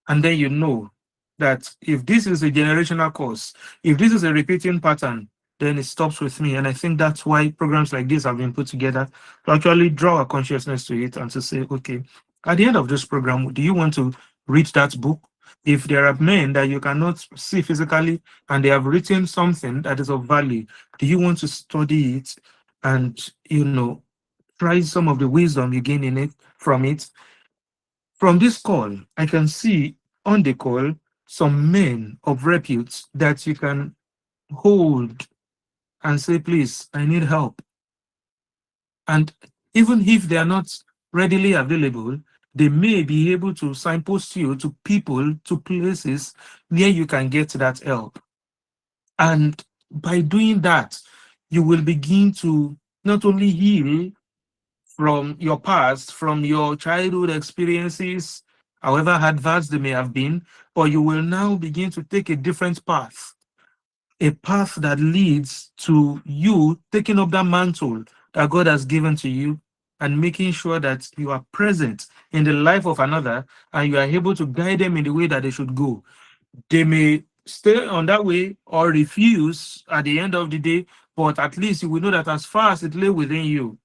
And then you know that if this is a generational course, if this is a repeating pattern, then it stops with me. And I think that's why programs like this have been put together to actually draw a consciousness to it and to say, okay, at the end of this program, do you want to read that book? If there are men that you cannot see physically and they have written something that is of value, do you want to study it and, try some of the wisdom you gain in it from from this call, I can see on the call some men of repute that you can hold and say, please, I need help. And even if they are not readily available, they may be able to signpost you to people, to places where you can get that help. And by doing that, you will begin to not only heal from your past, from your childhood experiences, however adverse they may have been, but you will now begin to take a different path, a path that leads to you taking up that mantle that God has given to you and making sure that you are present in the life of another and you are able to guide them in the way that they should go. They may stay on that way or refuse at the end of the day, but at least you will know that as far as it lay within you,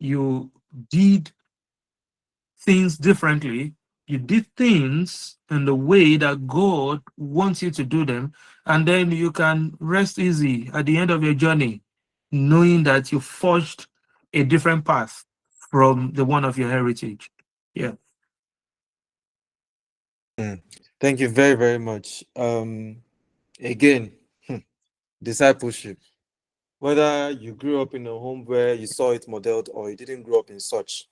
you did things differently. You did things in the way that God wants you to do them, and then you can rest easy at the end of your journey, knowing that you forged a different path from the one of your heritage. Yeah. Thank you very, very much. Again, discipleship. Whether you grew up in a home where you saw it modeled or you didn't grow up in such,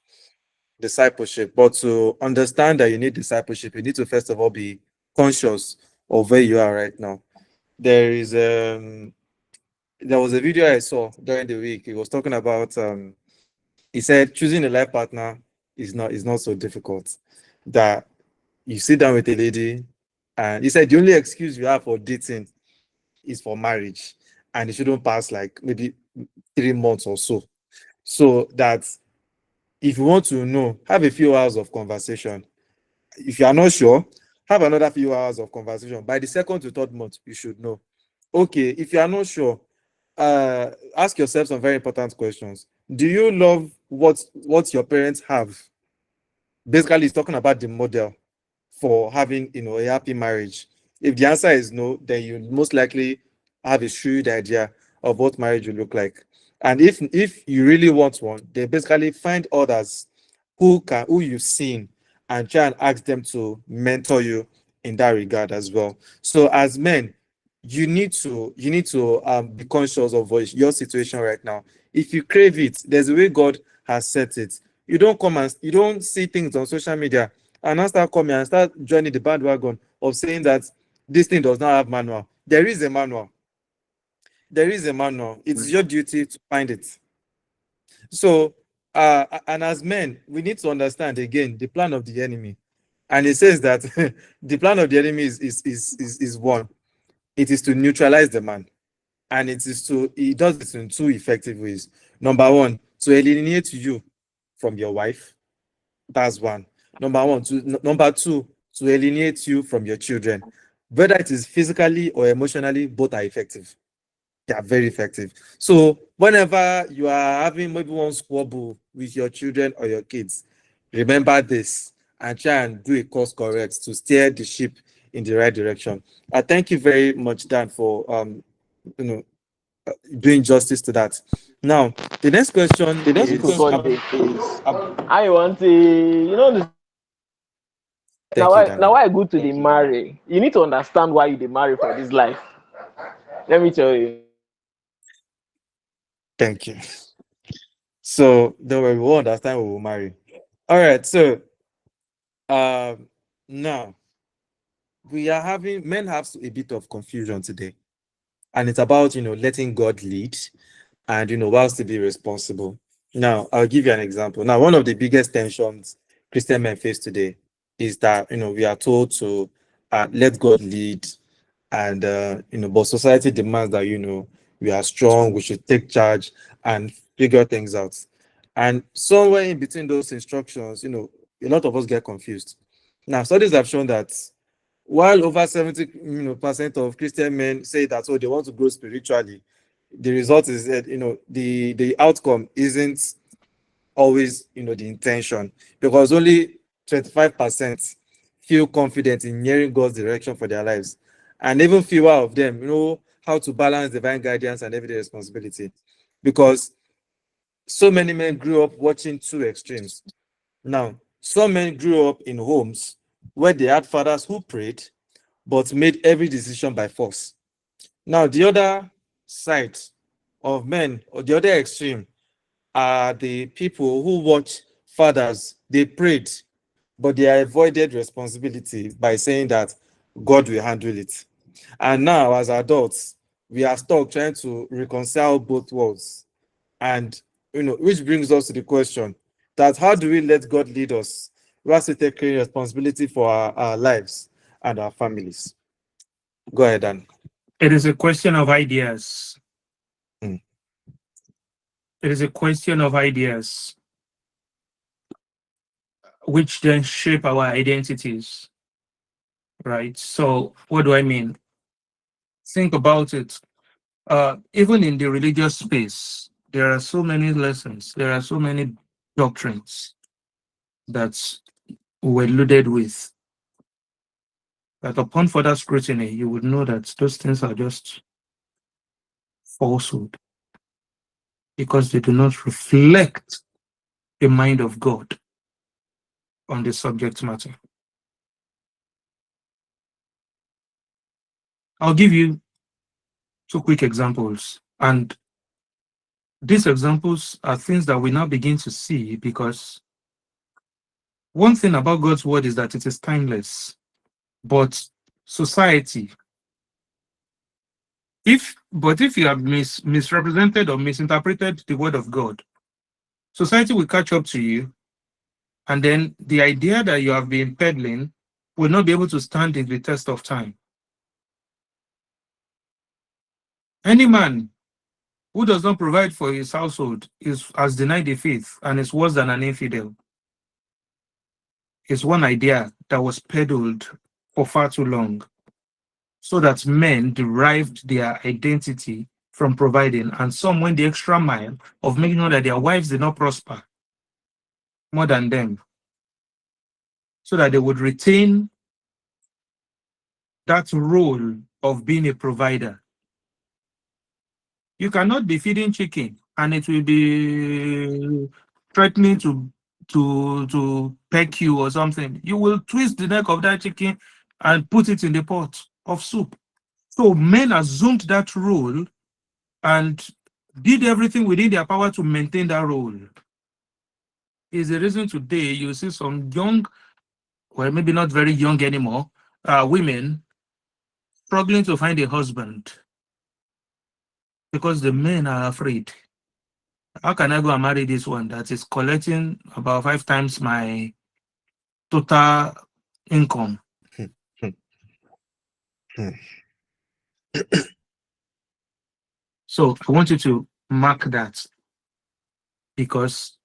discipleship. But to understand that you need discipleship, you need to first of all be conscious of where you are right now. There was a video I saw during the week. He was talking about he said choosing a life partner is not so difficult. That you sit down with a lady, and he said the only excuse you have for dating is for marriage, and it shouldn't pass like maybe 3 months or so. So that if you want to know, have a few hours of conversation. If you are not sure, have another few hours of conversation. By the second to third month, you should know. Okay, if you are not sure, ask yourself some very important questions. Do you love what your parents have? Basically, it's talking about the model for having a happy marriage. If the answer is no, then you most likely have a shrewd idea of what marriage will look like. And if you really want one, then basically find others who you've seen and try and ask them to mentor you in that regard as well. So as men, you need to be conscious of your situation right now. If you crave it, there's a way God has set it. You don't see things on social media and now start coming and start joining the bandwagon of saying that this thing does not have manual. There is a manual. There is a manual. It's your duty to find it. So, and as men, we need to understand again the plan of the enemy. And it says that the plan of the enemy is one. It is to neutralize the man. And he does it in two effective ways. Number one, to alienate you from your wife. That's one. Number two, to alienate you from your children. Whether it is physically or emotionally, both are effective. They are very effective. So whenever you are having maybe one squabble with your children or your kids, remember this and try and do a course correct to steer the ship in the right direction. I thank you very much, Dan, for doing justice to that. Now, the next question is I want to, now Dan. I go to the marry. You need to understand why you marry for this life. Let me tell you. Thank you. So don't worry, we'll understand we will marry. All right, so now we are having men have a bit of confusion today, and it's about letting God lead and whilst to be responsible. Now I'll give you an example. Now, one of the biggest tensions Christian men face today is that we are told to let God lead, and but society demands that we are strong, we should take charge and figure things out. And somewhere in between those instructions, a lot of us get confused. Now, studies have shown that while over 70% of Christian men say that they want to grow spiritually, the result is that the outcome isn't always the intention, because only 25% feel confident in hearing God's direction for their lives, and even fewer of them know how to balance divine guidance and everyday responsibility, because so many men grew up watching two extremes. Now, Some men grew up in homes where they had fathers who prayed, but made every decision by force. Now, the other side of men, or the other extreme, are the people who watch fathers. They prayed, but they avoided responsibility by saying that God will handle it. And now, as adults, we are stuck trying to reconcile both worlds. And which brings us to the question that how do we let God lead us whilst we take responsibility for our lives and our families? Go ahead, Dan. It is a question of ideas. Mm. It is a question of ideas, which then shape our identities, right? So what do I mean? Think about it. Even in the religious space, there are so many lessons, there are so many doctrines that we're loaded with, that upon further scrutiny, you would know that those things are just falsehood because they do not reflect the mind of God on the subject matter. I'll give you two quick examples. And these examples are things that we now begin to see, because one thing about God's word is that it is timeless. But society, if you have misrepresented or misinterpreted the word of God, society will catch up to you, and then the idea that you have been peddling will not be able to stand in the test of time. Any man who does not provide for his household has denied the faith and is worse than an infidel. Is one idea that was peddled for far too long, so that men derived their identity from providing, and some went the extra mile of making sure that their wives did not prosper more than them, so that they would retain that role of being a provider. You cannot be feeding chicken and it will be threatening to peck you or something. You will twist the neck of that chicken and put it in the pot of soup. So men assumed that role and did everything within their power to maintain that role. Is the reason today you see some young, well, maybe not very young anymore, women struggling to find a husband because the men are afraid. How can I go and marry this one that is collecting about 5 times my total income? So I want you to mark that, because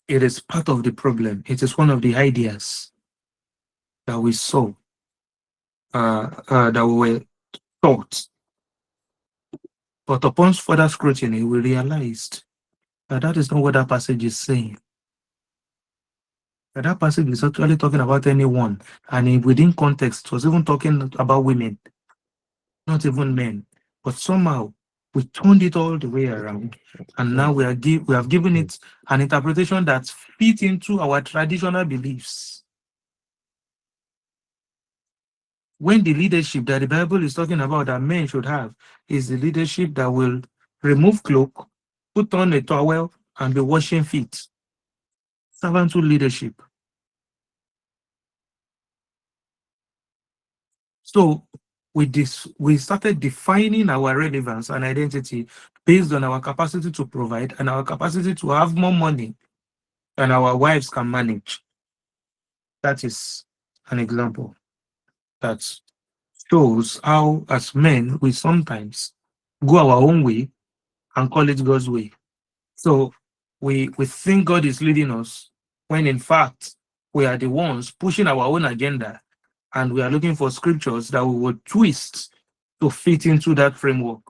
it is part of the problem. It is one of the ideas that we saw, that we were taught. But upon further scrutiny, we realized that that is not what that passage is saying. That passage is actually talking about anyone, and within context, it was even talking about women, not even men. But somehow we turned it all the way around, and now we have given it an interpretation that fits into our traditional beliefs. When the leadership that the Bible is talking about that men should have is the leadership that will remove cloak, put on a towel, and be washing feet. Servanthood leadership. So we started defining our relevance and identity based on our capacity to provide and our capacity to have more money than our wives can manage. That is an example that shows how, as men, we sometimes go our own way and call it God's way. So we think God is leading us when in fact we are the ones pushing our own agenda, and we are looking for scriptures that we would twist to fit into that framework.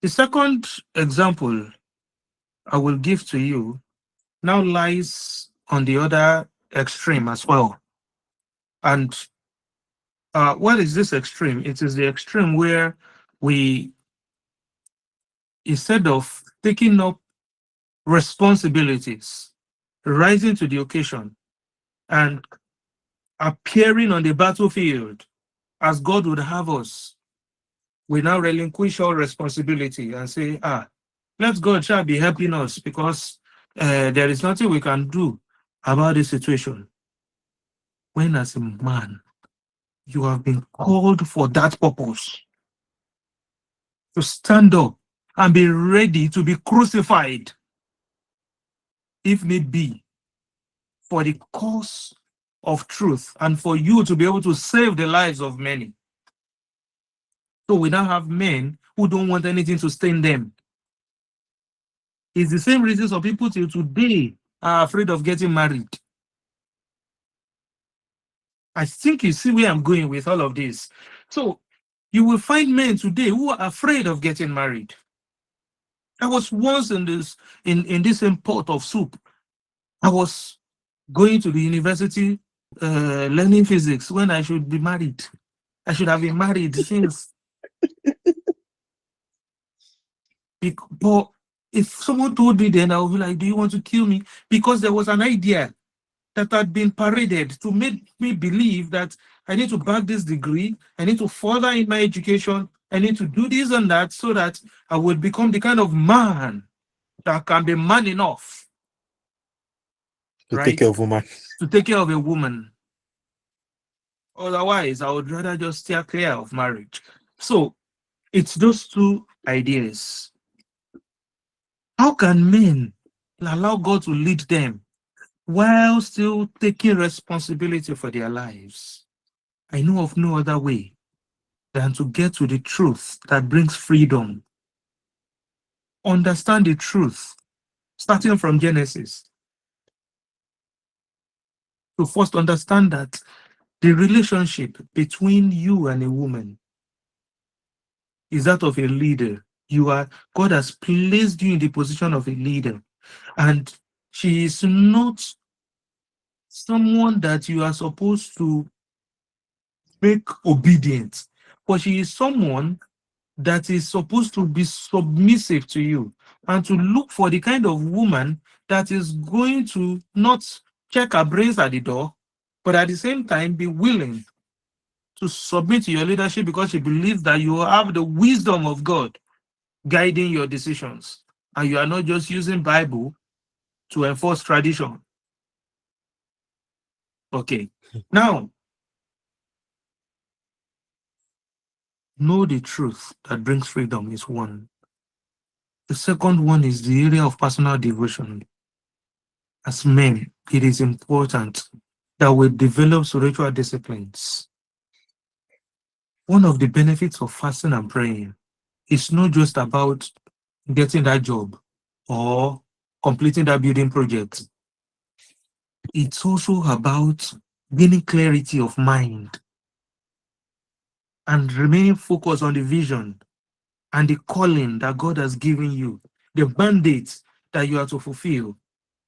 The second example I will give to you now lies on the other extreme as well. And what is this extreme? It is the extreme where we, instead of taking up responsibilities, rising to the occasion, and appearing on the battlefield as God would have us, we now relinquish all responsibility and say, let God shall be helping us because there is nothing we can do about this situation. When as a man, you have been called for that purpose, to stand up and be ready to be crucified, if need be, for the cause of truth and for you to be able to save the lives of many. So we now have men who don't want anything to stain them. It's the same reason some people till today are afraid of getting married. I think you see where I'm going with all of this. So you will find men today who are afraid of getting married. I was once in this same pot of soup. I was going to the university learning physics when I should be married. I should have been married since. But if someone told me then, I would be like, do you want to kill me? Because there was an idea that had been paraded to make me believe that I need to back this degree, I need to further in my education, I need to do this and that so that I will become the kind of man that can be man enough To take care of woman. to take care of a woman. Otherwise, I would rather just steer clear of marriage. So it's those two ideas. How can men allow God to lead them while still taking responsibility for their lives? I know of no other way than to get to the truth that brings freedom. Understand the truth, starting from Genesis. To first understand that the relationship between you and a woman is that of a leader. God has placed you in the position of a leader, and she is not someone that you are supposed to make obedient, but she is someone that is supposed to be submissive to you and to look for the kind of woman that is going to not check her brains at the door, but at the same time be willing to submit to your leadership because she believes that you have the wisdom of God guiding your decisions and you are not just using Bible to enforce tradition. Okay. Now, know the truth that brings freedom is one. The second one is the area of personal devotion. As men, it is important that we develop spiritual disciplines. One of the benefits of fasting and praying is not just about getting that job or completing that building project. It's also about gaining clarity of mind and remaining focused on the vision and the calling that God has given you, the mandate that you are to fulfill,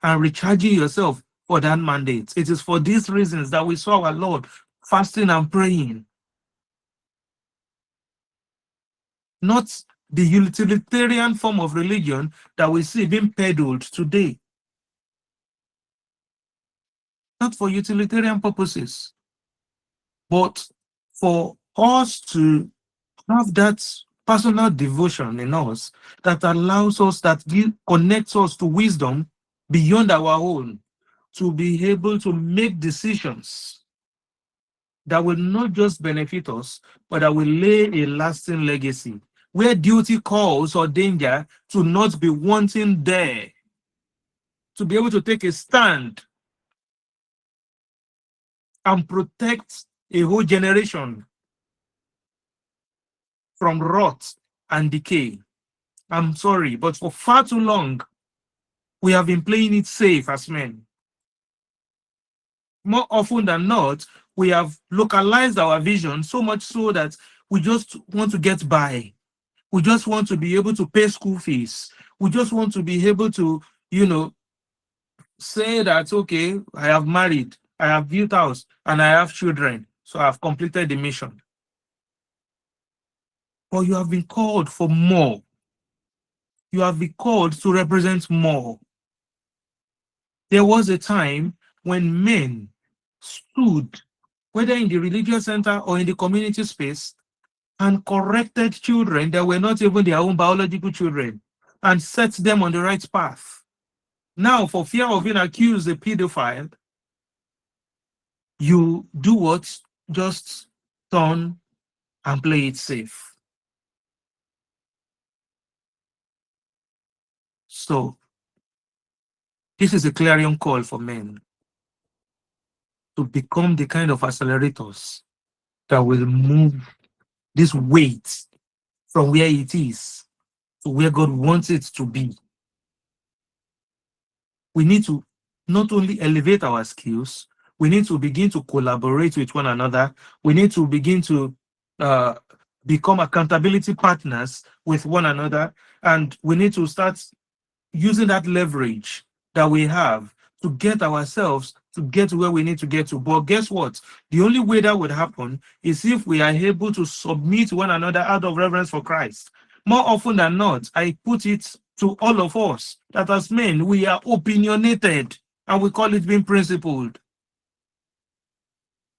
and recharging yourself for that mandate. It is for these reasons that we saw our Lord fasting and praying. Not the utilitarian form of religion that we see being peddled today. Not for utilitarian purposes, but for us to have that personal devotion in us that allows us, connects us to wisdom beyond our own, to be able to make decisions that will not just benefit us, but that will lay a lasting legacy. Where duty calls or danger, to not be wanting there, to be able to take a stand and protect a whole generation from rot and decay. I'm sorry, but for far too long, we have been playing it safe as men. More often than not, we have localized our vision so much so that we just want to get by. We just want to be able to pay school fees. We just want to be able to, say that, okay, I have married, I have built house, and I have children, so I've completed the mission. But you have been called for more. You have been called to represent more. There was a time when men stood, whether in the religious center or in the community space, and corrected children that were not even their own biological children and set them on the right path. Now, for fear of being accused a pedophile, you do what? Just turn and play it safe. So, this is a clarion call for men to become the kind of accelerators that will move this weight from where it is to where God wants it to be. We need to not only elevate our skills, we need to begin to collaborate with one another. We need to begin to become accountability partners with one another. And we need to start using that leverage that we have to get ourselves to get where we need to get to. But guess what? The only way that would happen is if we are able to submit one another out of reverence for Christ. More often than not, I put it to all of us that as men, we are opinionated and we call it being principled.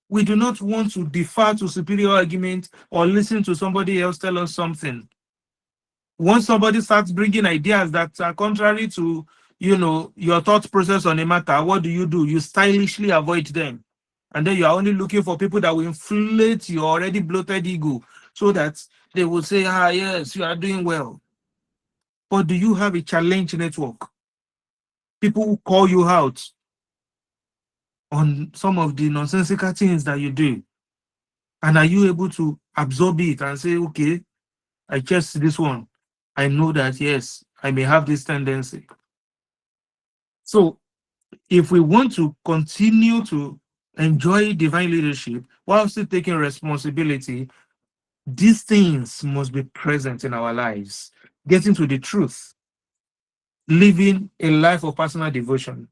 We do not want to defer to superior argument or listen to somebody else tell us something. Once somebody starts bringing ideas that are contrary to, your thought process on a matter, what do? You stylishly avoid them. And then you are only looking for people that will inflate your already bloated ego so that they will say, yes, you are doing well. But do you have a challenge network? People who call you out on some of the nonsensical things that you do. And are you able to absorb it and say, okay, I just this one. I know that, yes, I may have this tendency. So if we want to continue to enjoy divine leadership while still taking responsibility, these things must be present in our lives. Getting to the truth, living a life of personal devotion,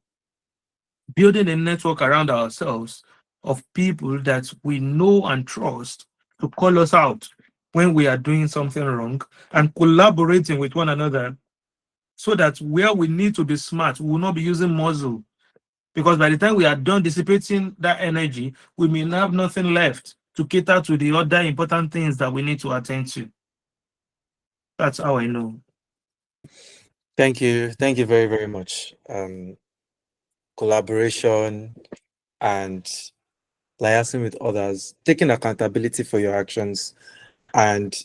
building a network around ourselves of people that we know and trust to call us out when we are doing something wrong, and collaborating with one another so that where we need to be smart, we will not be using muzzle. Because by the time we are done dissipating that energy, we may have nothing left to cater to the other important things that we need to attend to. That's how I know. Thank you very, very much. Collaboration and liaising with others, taking accountability for your actions, and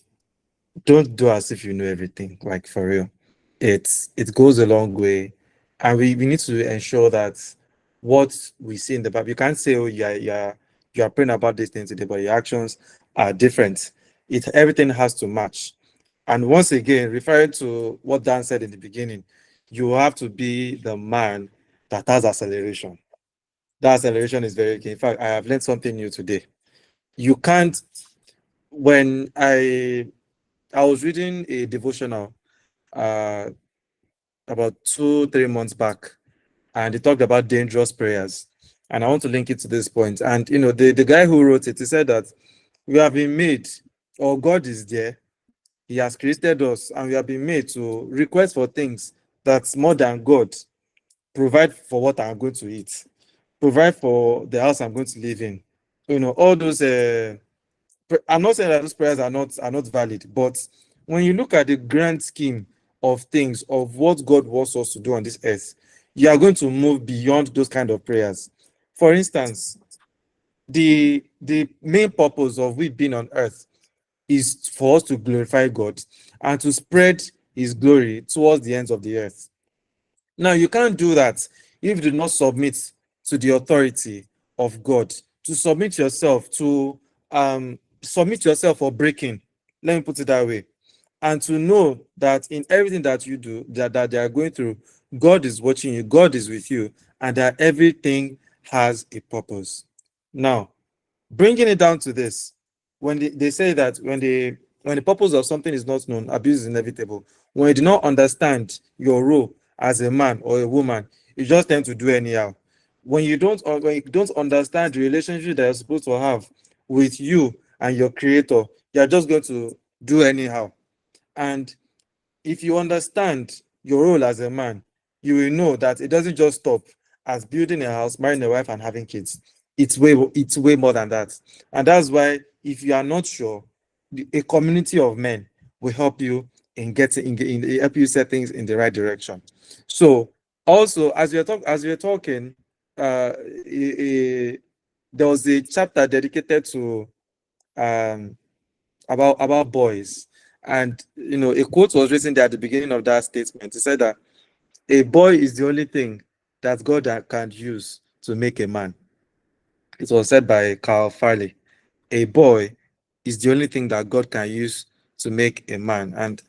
don't do as if you know everything, like for real. It goes a long way, and we need to ensure that what we see in the Bible, you can't say, oh, you are praying about this thing today, but your actions are different. Everything has to match. And once again, referring to what Dan said in the beginning, you have to be the man that has acceleration. That acceleration is very key. In fact, I have learned something new today. You can't, when I was reading a devotional about 2-3 months back, and he talked about dangerous prayers. And I want to link it to this point. And the guy who wrote it, he said that we have been made, or God is there, he has created us, and we have been made to request for things that's more than God. Provide for what I'm going to eat, provide for the house I'm going to live in. All those I'm not saying that those prayers are not valid, but when you look at the grand scheme of things, of what God wants us to do on this earth, you are going to move beyond those kind of prayers. For instance, the main purpose of we being on earth is for us to glorify God and to spread his glory towards the ends of the earth. Now, you can't do that if you do not submit to the authority of God, to submit yourself for breaking, let me put it that way, and to know that in everything that you do, that they are going through, God is watching you, God is with you, and that everything has a purpose. Now, bringing it down to this, when they say that when the purpose of something is not known, abuse is inevitable. When you do not understand your role as a man or a woman, you just tend to do anyhow. When you don't understand the relationship that you're supposed to have with you and your creator, you're just going to do anyhow. And if you understand your role as a man, you will know that it doesn't just stop as building a house, marrying a wife, and having kids. It's way more than that. And that's why if you are not sure, a community of men will help you in help you set things in the right direction. So also, as you're talking, there was a chapter dedicated to about boys, and a quote was written there at the beginning of that statement. It said that a boy is the only thing that God can use to make a man. It was said by Carl Farley. A boy is the only thing that God can use to make a man. And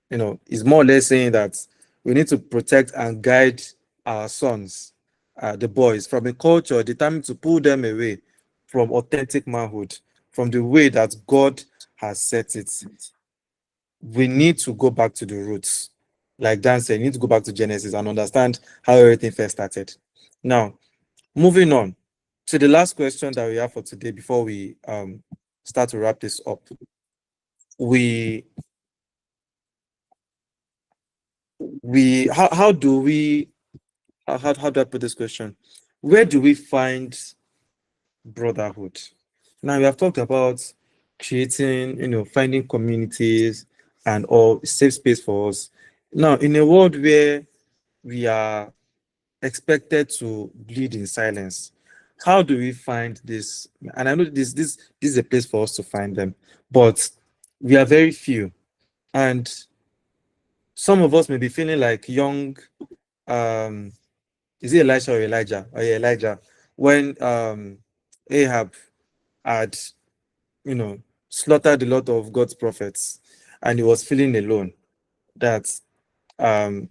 it's more or less saying that we need to protect and guide our sons, the boys, from a culture determined to pull them away from authentic manhood, from the way that God has set it. We need to go back to the roots. Like Dan said, you need to go back to Genesis and understand how everything first started. Now, moving on to the last question that we have for today before we start to wrap this up. How do I put this question? Where do we find brotherhood? Now, we have talked about creating, finding communities and all safe space for us. Now, in a world where we are expected to bleed in silence, how do we find this? And I know this is a place for us to find them, but we are very few. And some of us may be feeling like young, is it Elisha or Elijah? Oh yeah, Elijah. When Ahab had, slaughtered a lot of God's prophets, and he was feeling alone. That and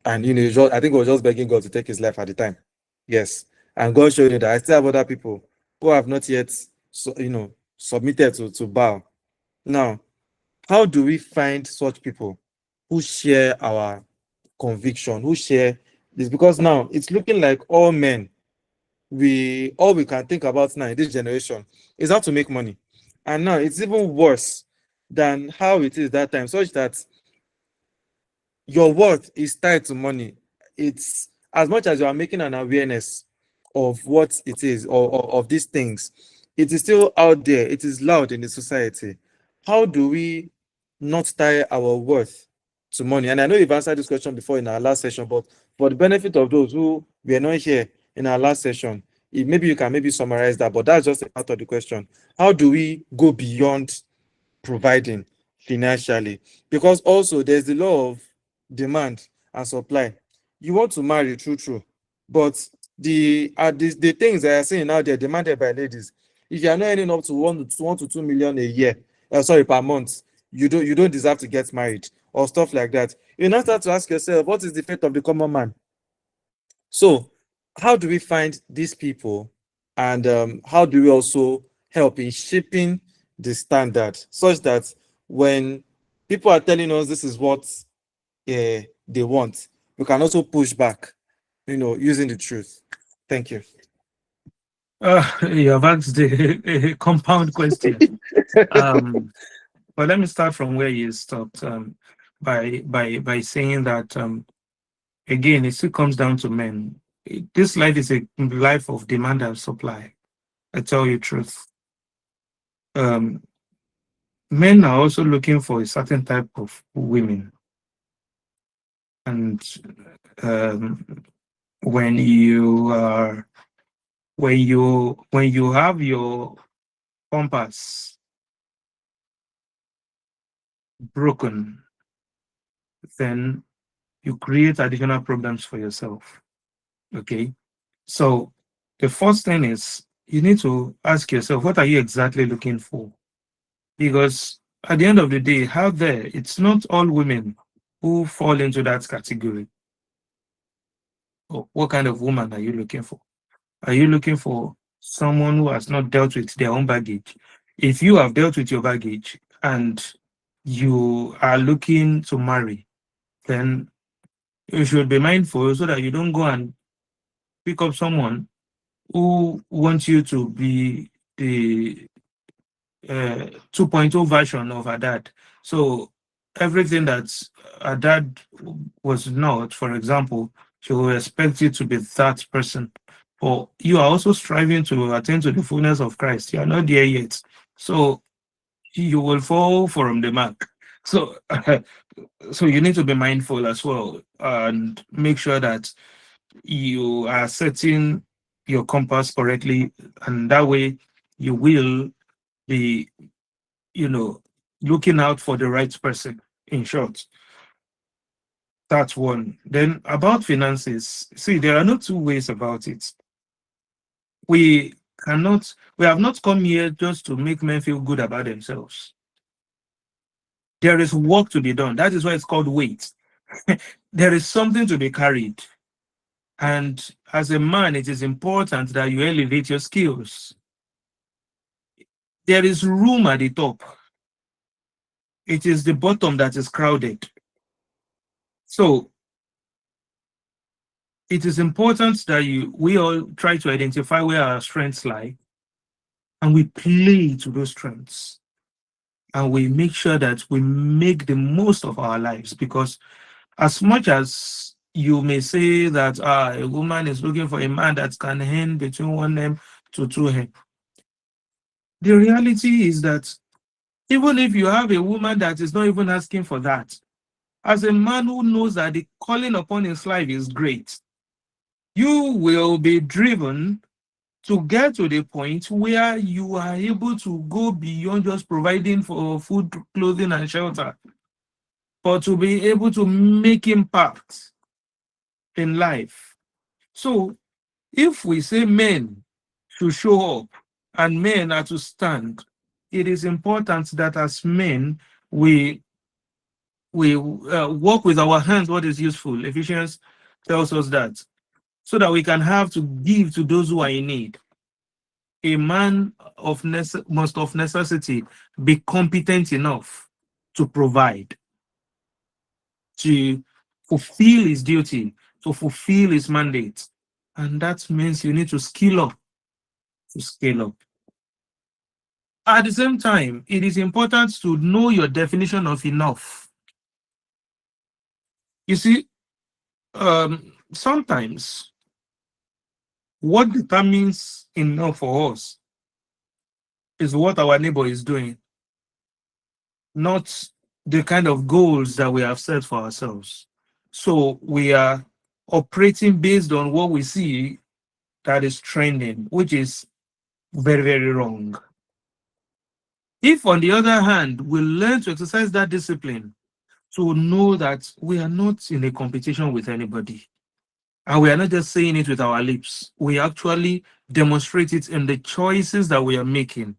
I think he was just begging God to take his life at the time. Yes. And God showed him that I still have other people who have not yet submitted to Baal. Now, how do we find such people who share our conviction, who share this? Because now it's looking like all men, all we can think about now in this generation is how to make money. And now it's even worse than how it is that time, such that your worth is tied to money. It's as much as you are making an awareness of what it is or of these things, it is still out there. It is loud in the society. How do we not tie our worth to money? And I know you've answered this question before in our last session, but for the benefit of those who were not here in our last session, maybe you can summarize that, but that's just a part of the question. How do we go beyond providing financially? Because also there's the law of demand and supply. You want to marry, true, but the things that are saying now they're demanded by ladies. If you are not earning up to 1 to 2 million a year, per month, you don't deserve to get married or stuff like that. You now start to ask yourself, what is the fate of the common man? So how do we find these people, and how do we also help in shaping the standard such that when people are telling us this is what they want, we can also push back, using the truth? Thank you. You have asked a compound question. But let me start from where you stopped, by saying that again, it still comes down to men. This life is a life of demand and supply. I tell you the truth. Men are also looking for a certain type of women, and when you have your compass broken, then you create additional problems for yourself. Okay, so the first thing is you need to ask yourself, what are you exactly looking for? Because at the end of the day, it's not all women who fall into that category. What kind of woman are you looking for? Are you looking for someone who has not dealt with their own baggage? If you have dealt with your baggage and you are looking to marry, then you should be mindful so that you don't go and pick up someone who wants you to be the 2.0 version of her dad. So everything that her dad was not, for example, She will expect you to be that person. But you are also striving to attain to the fullness of Christ. You are not there yet. So you will fall from the mark. So so you need to be mindful as well and make sure that you are setting your compass correctly, and that way you will be, looking out for the right person. In short, that's one. Then about finances, see, there are no two ways about it. We we have not come here just to make men feel good about themselves. There is work to be done. That is why it's called weight. There is something to be carried. And as a man, it is important that you elevate your skills. There is room at the top. It is the bottom that is crowded. So it is important that we all try to identify where our strengths lie, and we play to those strengths. And we make sure that we make the most of our lives, because as much as you may say that a woman is looking for a man that can hand between 1M to 2M, the reality is that even if you have a woman that is not even asking for that, as a man who knows that the calling upon his life is great, you will be driven to get to the point where you are able to go beyond just providing for food, clothing, and shelter, but to be able to make impact in life. So if we say men should show up and men are to stand, it is important that as men, we work with our hands what is useful. Ephesians tells us that, so that we can have to give to those who are in need. A man must of necessity be competent enough to provide, to fulfill his duty, to fulfill his mandate. And that means you need to skill up, to scale up. At the same time, it is important to know your definition of enough. You see, sometimes what determines enough for us is what our neighbor is doing, not the kind of goals that we have set for ourselves. So we are operating based on what we see that is trending, which is very, very wrong. If, on the other hand, we learn to exercise that discipline to know that we are not in a competition with anybody, and we are not just saying it with our lips, we actually demonstrate it in the choices that we are making,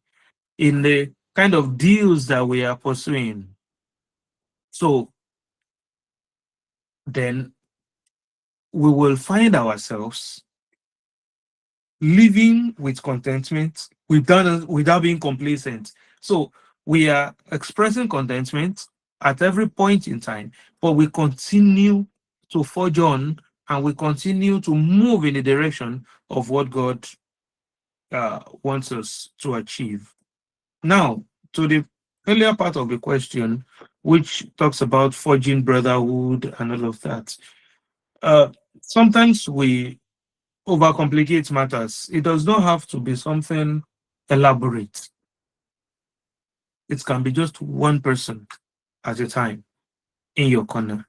in the kind of deals that we are pursuing. So then we will find ourselves living with contentment without being complacent. So we are expressing contentment at every point in time, but we continue to forge on, and we continue to move in the direction of what God wants us to achieve. Now, to the earlier part of the question, which talks about forging brotherhood and all of that, sometimes we overcomplicate matters. It does not have to be something elaborate. It can be just one person at a time in your corner.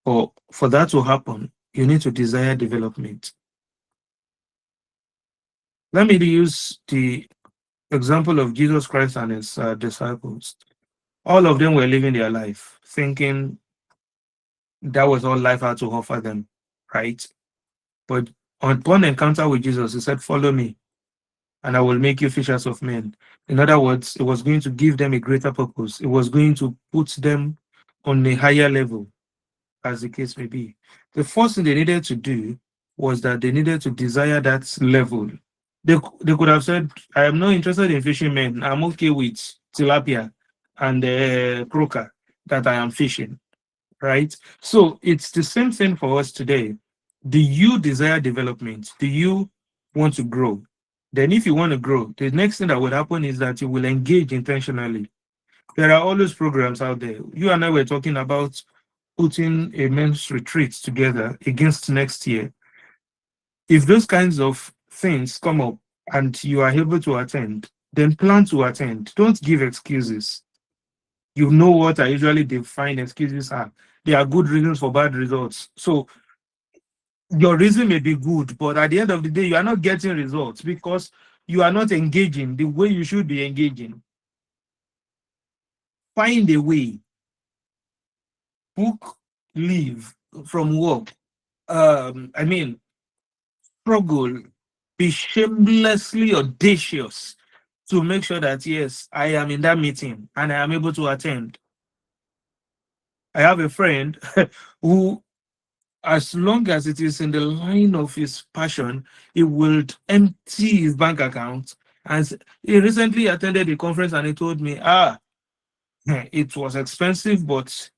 But for that to happen, you need to desire development. Let me use the example of Jesus Christ and his disciples. All of them were living their life thinking that was all life had to offer them, right? But upon encounter with Jesus, he said, "Follow me, and I will make you fishers of men." In other words, it was going to give them a greater purpose. It was going to put them on a higher level, as the case may be. The first thing they needed to do was that they needed to desire that level. They could have said, "I am not interested in fishing men. I'm okay with tilapia and croaker that I am fishing," right? So it's the same thing for us today. Do you desire development? Do you want to grow? Then if you want to grow, the next thing that will happen is that you will engage intentionally. There are always programs out there. You and I were talking about putting a men's retreat together against next year, if those kinds of things come up and you are able to attend, then plan to attend. Don't give excuses. You know what I usually define excuses are. They are good reasons for bad results. So your reason may be good, but at the end of the day, you are not getting results because you are not engaging the way you should be engaging. Find a way. Book leave from work. Struggle. Be shamelessly audacious to make sure that, yes, I am in that meeting and I am able to attend. I have a friend who, as long as it is in the line of his passion, he will empty his bank account. And he recently attended a conference and he told me, it was expensive, but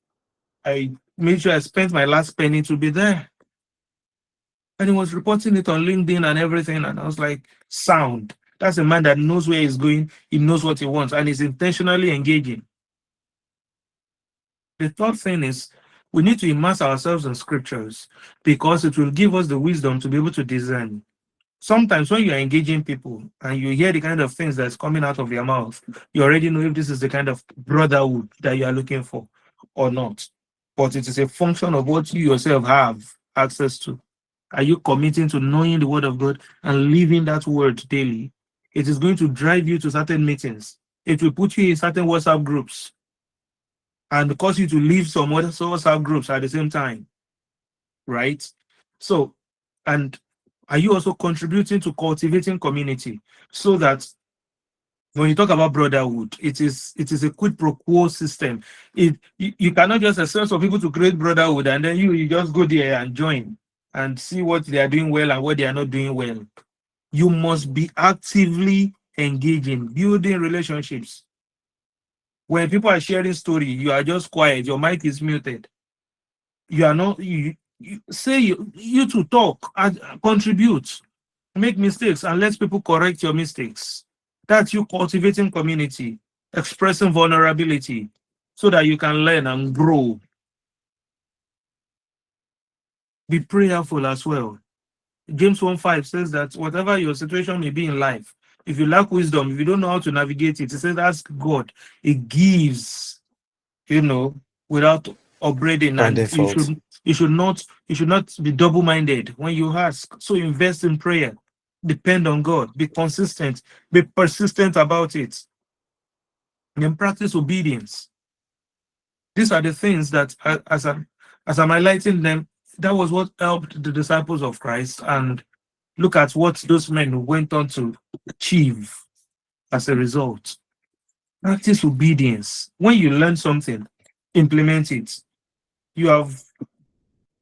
I made sure I spent my last penny to be there. And he was reporting it on LinkedIn and everything. And I was like, sound. That's a man that knows where he's going. He knows what he wants and is intentionally engaging. The third thing is we need to immerse ourselves in scriptures because it will give us the wisdom to be able to discern. Sometimes when you are engaging people and you hear the kind of things that's coming out of their mouth, you already know if this is the kind of brotherhood that you are looking for or not. But it is a function of what you yourself have access to. Are you committing to knowing the word of God and living that word daily? It is going to drive you to certain meetings. It will put you in certain WhatsApp groups and cause you to leave some other WhatsApp groups at the same time, right? So, and are you also contributing to cultivating community so that when you talk about brotherhood, it is a quid pro quo system. You cannot just assign some people to create brotherhood and then you just go there and join and see what they are doing well and what they are not doing well. You must be actively engaging, building relationships. When people are sharing story, you are just quiet. Your mic is muted. You are not. You say you to talk and contribute, make mistakes, and let people correct your mistakes. That's you cultivating community, expressing vulnerability, so that you can learn and grow. Be prayerful as well. James 1:5 says that whatever your situation may be in life, if you lack wisdom, if you don't know how to navigate it, it says ask God. It gives, without upbraiding, and you should not be double-minded when you ask. So invest in prayer, depend on God, be consistent, be persistent about it, and then practice obedience. These are the things that, as I'm highlighting them, that was what helped the disciples of Christ, and look at what those men went on to achieve as a result. Practice obedience. When you learn something, implement it. You have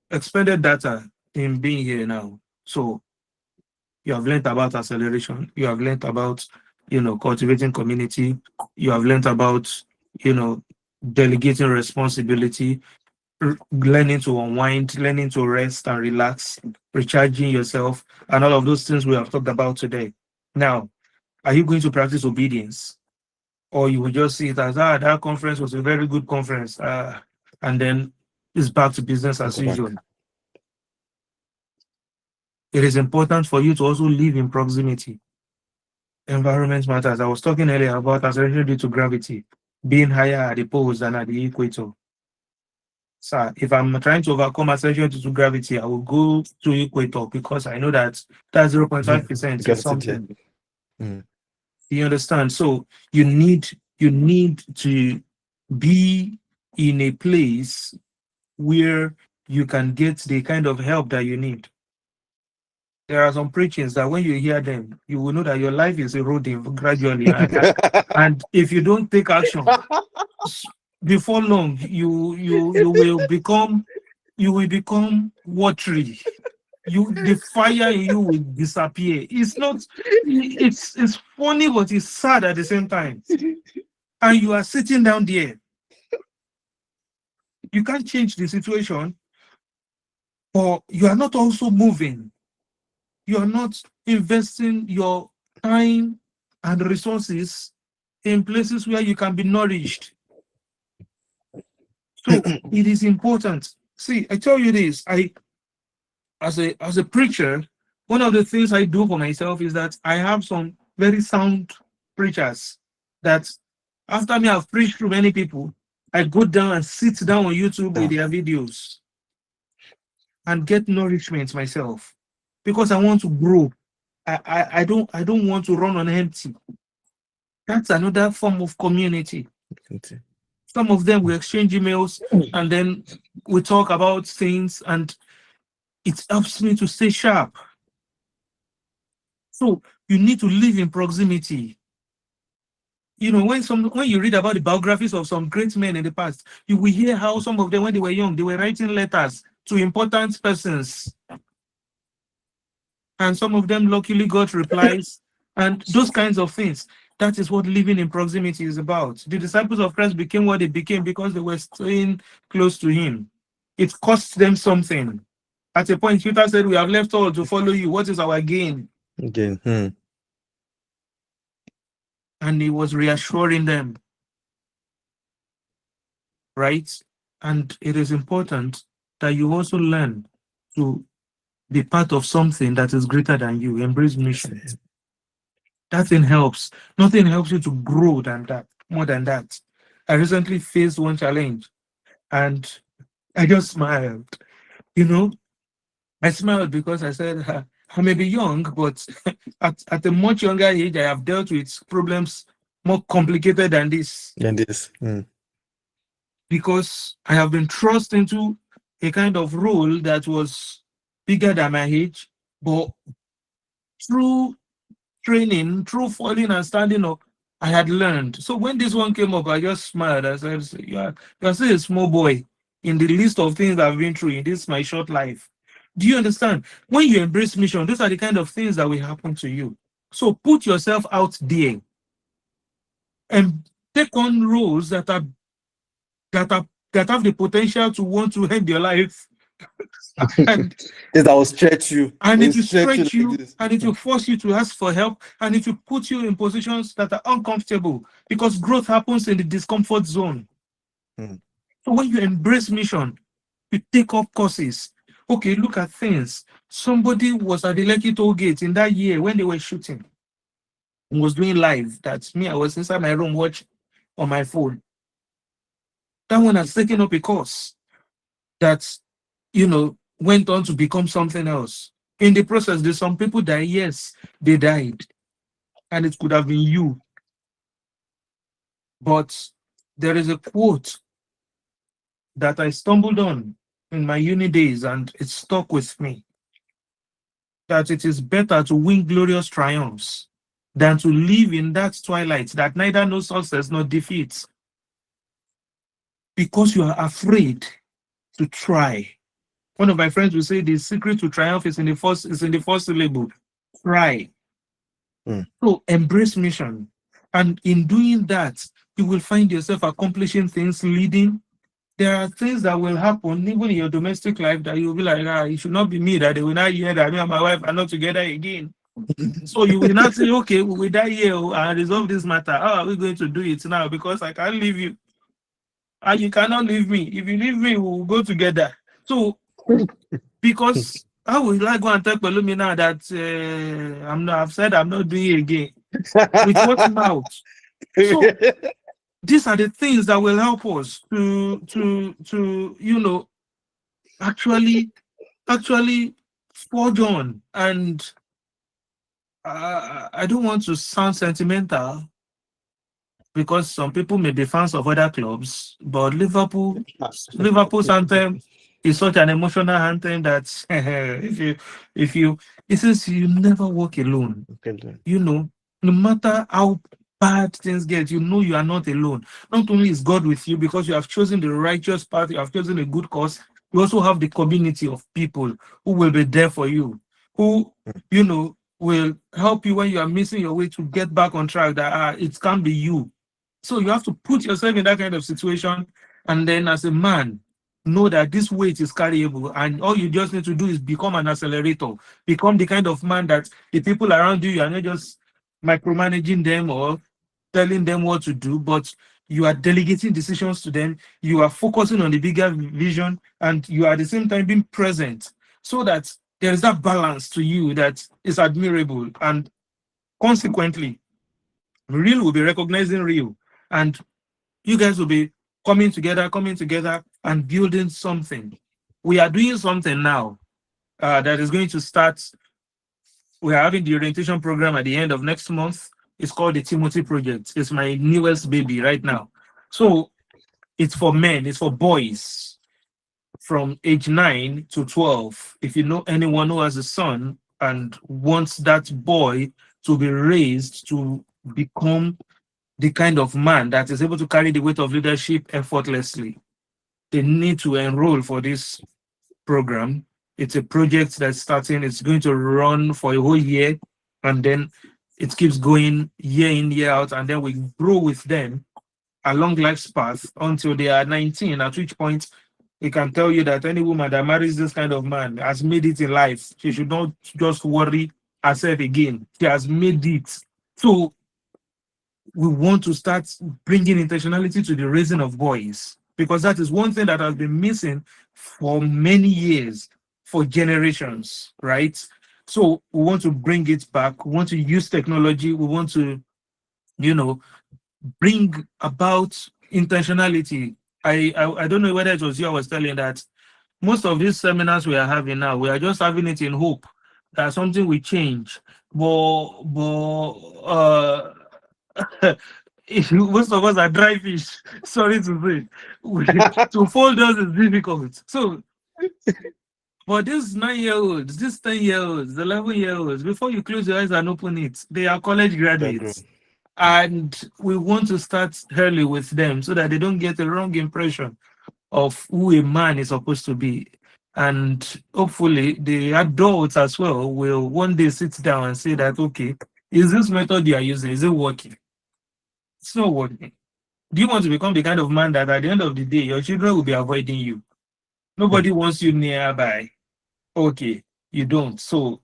expended data in being here now. So you have learned about acceleration. You have learned about, cultivating community. You have learned about, delegating responsibility, learning to unwind, learning to rest and relax, recharging yourself, and all of those things we have talked about today. Now, are you going to practice obedience? Or you will just see it as, that conference was a very good conference, and then it's back to business as usual. It is important for you to also live in proximity. Environment matters. I was talking earlier about acceleration due to gravity, being higher at the poles than at the equator. So if I'm trying to overcome acceleration due to gravity, I will go to equator because I know that 0.5% is something. You understand? So you need to be in a place where you can get the kind of help that you need. There are some preachings that when you hear them, you will know that your life is eroding gradually. And if you don't take action, before long, you will become watery. The fire in you will disappear. It's funny, but it's sad at the same time. And you are sitting down there. You can't change the situation, but you are not also moving. You are not investing your time and resources in places where you can be nourished. So it is important. See, I tell you this, as a preacher, one of the things I do for myself is that I have some very sound preachers that after me I've preached through many people, I go down and sit down on YouTube with their videos and get nourishment myself because I want to grow. I don't want to run on empty. That's another form of community. Some of them we exchange emails and then we talk about things, and it helps me to stay sharp. So you need to live in proximity. You know, when you read about the biographies of some great men in the past, you will hear how some of them, when they were young, they were writing letters to important persons. And some of them luckily got replies and those kinds of things. That is what living in proximity is about. The disciples of Christ became what they became because they were staying close to him. It cost them something. At a point, Peter said, "We have left all to follow you. What is our gain?" Again. And he was reassuring them. Right? And it is important that you also learn to be part of something that is greater than you. Embrace mission. That thing helps. Nothing helps you to grow than that, more than that. I recently faced one challenge and I just smiled. You know, I smiled because I said, I may be young, but at a much younger age, I have dealt with problems more complicated than this. Because I have been thrust into a kind of role that was bigger than my age, but through training, through falling and standing up, I had learned. So when this one came up, I just smiled. I said, you're still a small boy in the list of things I've been through in this my short life. Do you understand? When you embrace mission, those are the kind of things that will happen to you. So put yourself out there and take on roles that have the potential to want to end your life. And that will stretch you. And it will stretch you, and it will force you to ask for help, and it will put you in positions that are uncomfortable because growth happens in the discomfort zone. So when you embrace mission, you take up courses. Okay, look at things. Somebody was at the Lekki toll gate in that year when they were shooting and was doing live. That's me. I was inside my room watching on my phone. That one has taken up a course that, went on to become something else. In the process, there's some people that, yes, they died. And it could have been you. But there is a quote that I stumbled on in my uni days, and it stuck with me. That it is better to win glorious triumphs than to live in that twilight that neither knows success nor defeat. Because you are afraid to try. One of my friends will say the secret to triumph is in the first syllable. Try. So embrace mission. And in doing that, you will find yourself accomplishing things, leading. There are things that will happen even in your domestic life that you'll be like, it should not be me that they will not hear that me and my wife are not together again. So you will not say, okay, we will die here and resolve this matter. How are we going to do it now? Because I can't leave you. And you cannot leave me. If you leave me, we will go together. So because how will I go and tell Pelumi now that I've said I'm not doing it again? With what mouth? So these are the things that will help us to actually forge on. And I don't want to sound sentimental because some people may be fans of other clubs, but Liverpool's anthem is such an emotional anthem that it says you never walk alone. No matter how bad things get, you are not alone. Not only is God with you because you have chosen the righteous path, you have chosen a good cause, you also have the community of people who will be there for you, who will help you when you are missing your way to get back on track, that it can't be you. So you have to put yourself in that kind of situation, and then as a man, know that this weight is carryable, and all you just need to do is become an accelerator. Become the kind of man that the people around you are not just micromanaging them or telling them what to do, but you are delegating decisions to them, you are focusing on the bigger vision, and you are at the same time being present, so that there is that balance to you that is admirable. And consequently, real will be recognizing real, and you guys will be coming together and building something. We are doing something now that is going to start. We are having the orientation program at the end of next month. It's called the Timothy Project. It's my newest baby right now. So it's for men, it's for boys from age 9 to 12. If you know anyone who has a son and wants that boy to be raised to become the kind of man that is able to carry the weight of leadership effortlessly, they need to enroll for this program. It's a project that's starting, it's going to run for a whole year, and then it keeps going year in, year out, and then we grow with them along life's path until they are 19, at which point we can tell you that any woman that marries this kind of man has made it in life. She should not just worry herself again. She has made it. So we want to start bringing intentionality to the raising of boys, because that is one thing that has been missing for many years, for generations, right? So we want to bring it back. We want to use technology. We want to, bring about intentionality. I don't know whether it was you I was telling that most of these seminars we are having now, we are just having it in hope that something will change. But most of us are dry fish. Sorry to say, to fold us is difficult. So, but these 9-year-olds, these 10-year-olds, 11-year-olds, before you close your eyes and open it, they are college graduates. And we want to start early with them so that they don't get a wrong impression of who a man is supposed to be. And hopefully the adults as well will one day sit down and say that, okay, is this method you are using, is it working? It's not working. Do you want to become the kind of man that at the end of the day, your children will be avoiding you? Nobody wants you nearby. Okay, you don't. So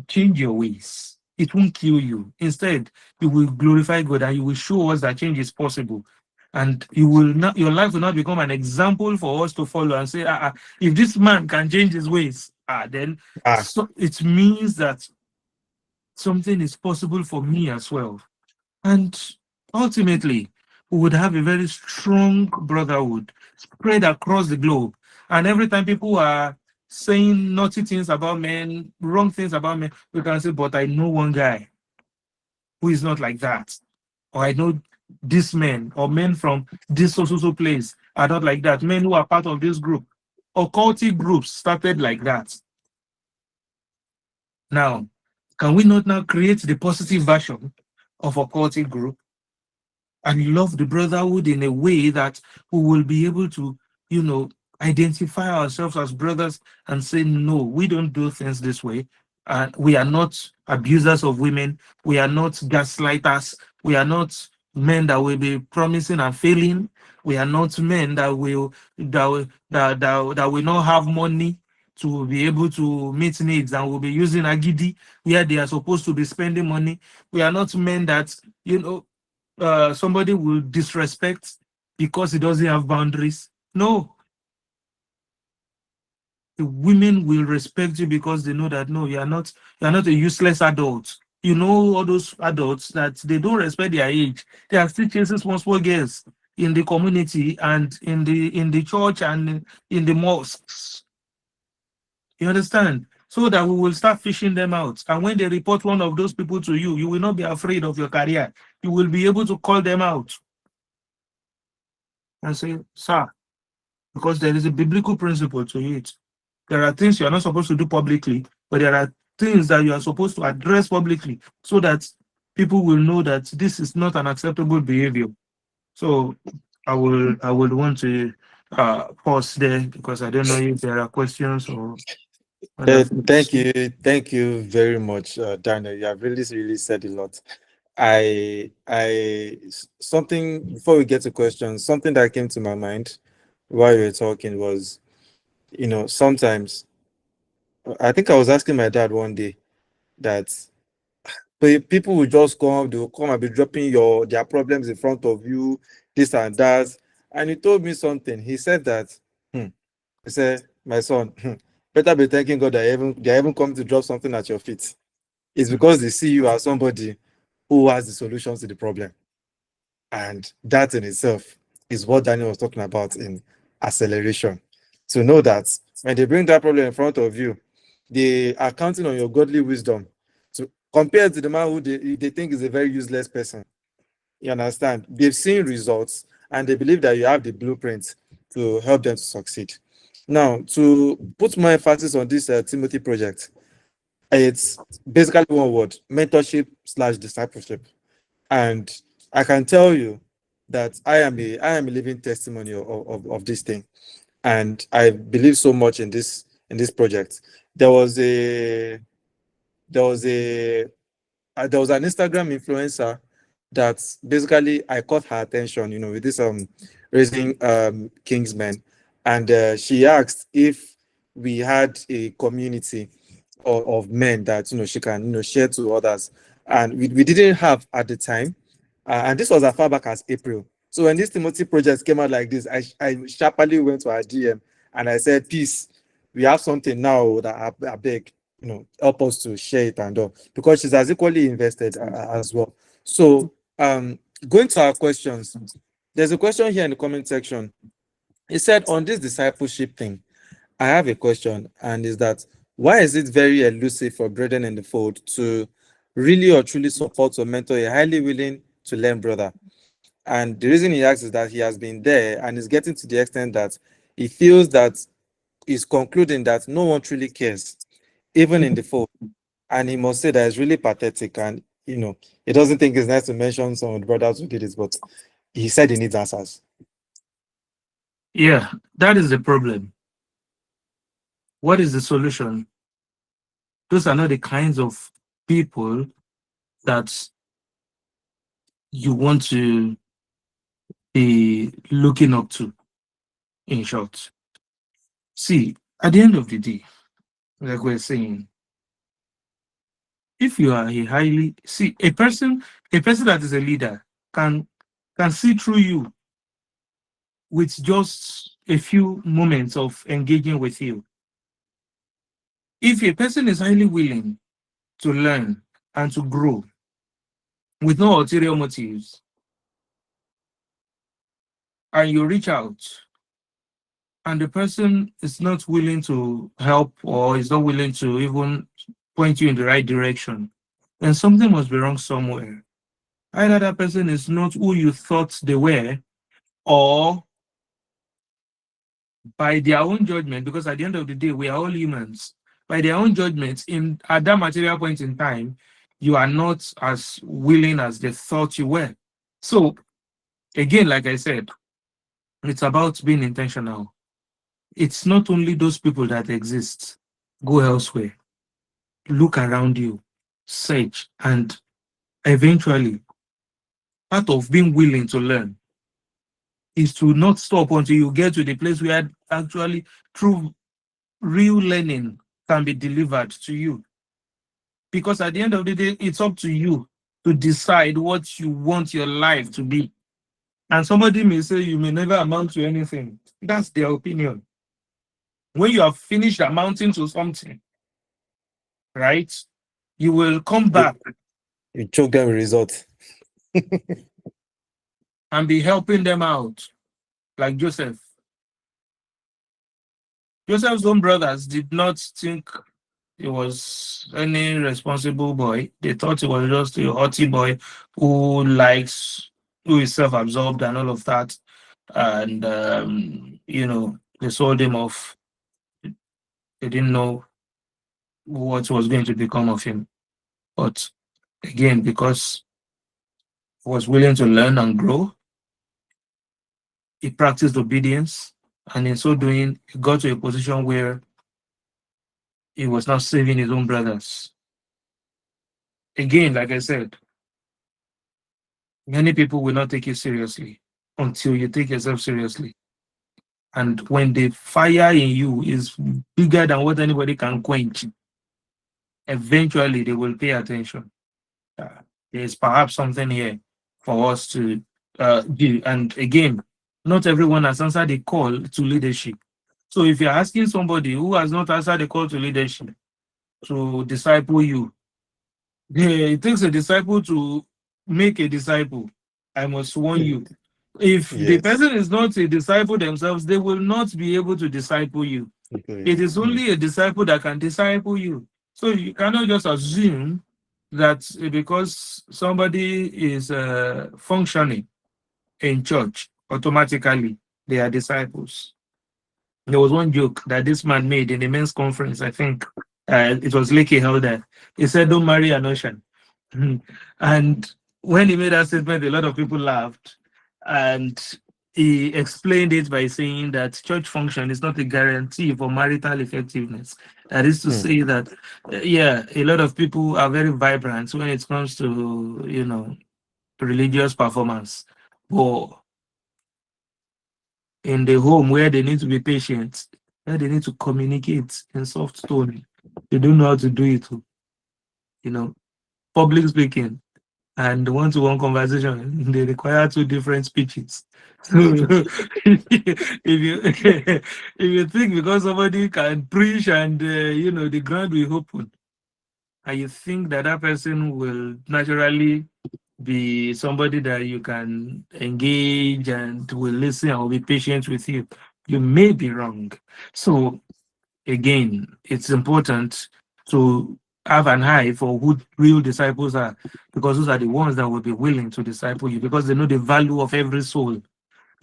change your ways. It won't kill you. Instead, you will glorify God and you will show us that change is possible. And you will not, your life will not become an example for us to follow and say, if this man can change his ways, then so it means that something is possible for me as well. And ultimately, we would have a very strong brotherhood spread across the globe. And every time people are saying naughty things about men, wrong things about men, we can say, but I know one guy who is not like that. Or I know this men or men from this so place are not like that. Men who are part of this group. Occultic groups started like that. Now, can we not now create the positive version of occultic group and love the brotherhood in a way that we will be able to, identify ourselves as brothers and say, no, we don't do things this way. And we are not abusers of women. We are not gaslighters. We are not men that will be promising and failing. We are not men that will not have money to be able to meet needs and will be using agidi where they are supposed to be spending money. We are not men that, somebody will disrespect because he doesn't have boundaries. No. The women will respect you because they know that, no, you're not a useless adult. You know, all those adults that they don't respect their age. They are still chasing small girls in the community and in the church and in the mosques. You understand? So that we will start fishing them out. And when they report one of those people to you, you will not be afraid of your career. You will be able to call them out and say, sir, because there is a biblical principle to it. There are things you are not supposed to do publicly, but there are things that you are supposed to address publicly so that people will know that this is not an acceptable behavior. So I would want to pause there because I don't know if there are questions or thank you very much, Daniel. You have really said a lot. Something before we get to questions, something that came to my mind while you were talking was, sometimes I think I was asking my dad one day that But people will just come, they will come and be dropping their problems in front of you, this and that. And he told me something. He said that, he said, my son, better be thanking God that they haven't come to drop something at your feet. It's because they see you as somebody who has the solutions to the problem. And that in itself is what Daniel was talking about in acceleration. To know that when they bring that problem in front of you, they are counting on your godly wisdom to compare to the man who they think is a very useless person. You understand? They've seen results and they believe that you have the blueprint to help them to succeed. Now, to put more emphasis on this Timothy project, it's basically one word: mentorship / discipleship. And I can tell you that I am a living testimony of this thing, and I believe so much in this project. There was an Instagram influencer that basically I caught her attention, with this raising Kingsmen, and she asked if we had a community of men that she can share to others, and we didn't have at the time, and this was as far back as April. So when this Timothy project came out like this, I sharply went to her DM and I said, "Peace, we have something now that I beg, help us to share it and all," because she's as equally invested as well. So going to our questions, there's a question here in the comment section. It said, on this discipleship thing, I have a question, and is that why is it very elusive for brethren in the fold to really or truly support or mentor a highly willing to learn brother? And the reason he asks is that he has been there and is getting to the extent that he feels that he's concluding that no one truly cares, even in the fold. And he must say that it's really pathetic, and he doesn't think it's nice to mention some of the brothers who did it, but he said he needs answers. Yeah, that is the problem. What is the solution? Those are not the kinds of people that you want to be looking up to, in short. See, at the end of the day, like we're saying, if you are a person that is a leader can see through you with just a few moments of engaging with you. If a person is highly willing to learn and to grow with no ulterior motives, and you reach out, and the person is not willing to help or is not willing to even point you in the right direction, then something must be wrong somewhere. Either that person is not who you thought they were, or by their own judgment, because at the end of the day, we are all humans. By their own judgment, at that material point in time, you are not as willing as they thought you were. So, again, like I said, it's about being intentional. It's not only those people that exist. Go elsewhere. Look around you. Search. And eventually, part of being willing to learn is to not stop until you get to the place where actually true real learning can be delivered to you. Because at the end of the day, it's up to you to decide what you want your life to be. And somebody may say you may never amount to anything. That's their opinion. When you have finished amounting to something, right, you will come back You choke them with results. and be helping them out, like Joseph. Joseph's own brothers did not think he was any responsible boy. They thought he was just a haughty boy who is self-absorbed and all of that. And, they sold him off. They didn't know what was going to become of him. But again, because he was willing to learn and grow, he practiced obedience. And in so doing, he got to a position where he was now saving his own brothers. Again, like I said, many people will not take you seriously until you take yourself seriously. And when the fire in you is bigger than what anybody can quench, eventually they will pay attention. there's perhaps something here for us to do. And again, not everyone has answered the call to leadership. So if you're asking somebody who has not answered the call to leadership to disciple you, it takes a disciple to make a disciple. I must warn you. If the Yes. person is not a disciple themselves, they will not be able to disciple you. It is only a disciple that can disciple you. So you cannot just assume that because somebody is functioning in church, automatically they are disciples. There was one joke that this man made in the men's conference. I think it was Lakey Helder. He said, "Don't marry an ocean." And when he made that statement, a lot of people laughed. And he explained it by saying that church function is not a guarantee for marital effectiveness. That is to say that, yeah, a lot of people are very vibrant when it comes to, religious performance. But in the home where they need to be patient, where they need to communicate in soft tone, they don't know how to do it. Public speaking and one-to-one conversation, they require two different speeches. So if you if you think because somebody can preach and the ground will open, and you think that that person will naturally be somebody that you can engage and will listen and will be patient with you, you may be wrong. So again, it's important to have an eye for who real disciples are, because those are the ones that will be willing to disciple you because they know the value of every soul.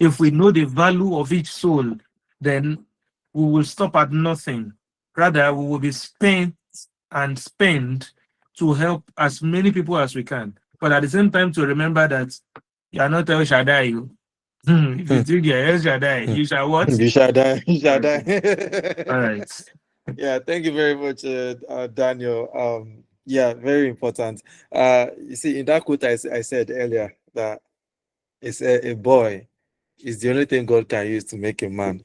If we know the value of each soul, then we will stop at nothing. Rather, we will be spent and spend to help as many people as we can. But at the same time, to remember that you are not El Shaddai. If you think you're El Shaddai, you shall what? You shall die. You shall die. All right. Yeah, thank you very much, Daniel. Yeah, very important. You see, in that quote I said earlier that it's a boy is the only thing God can use to make a man.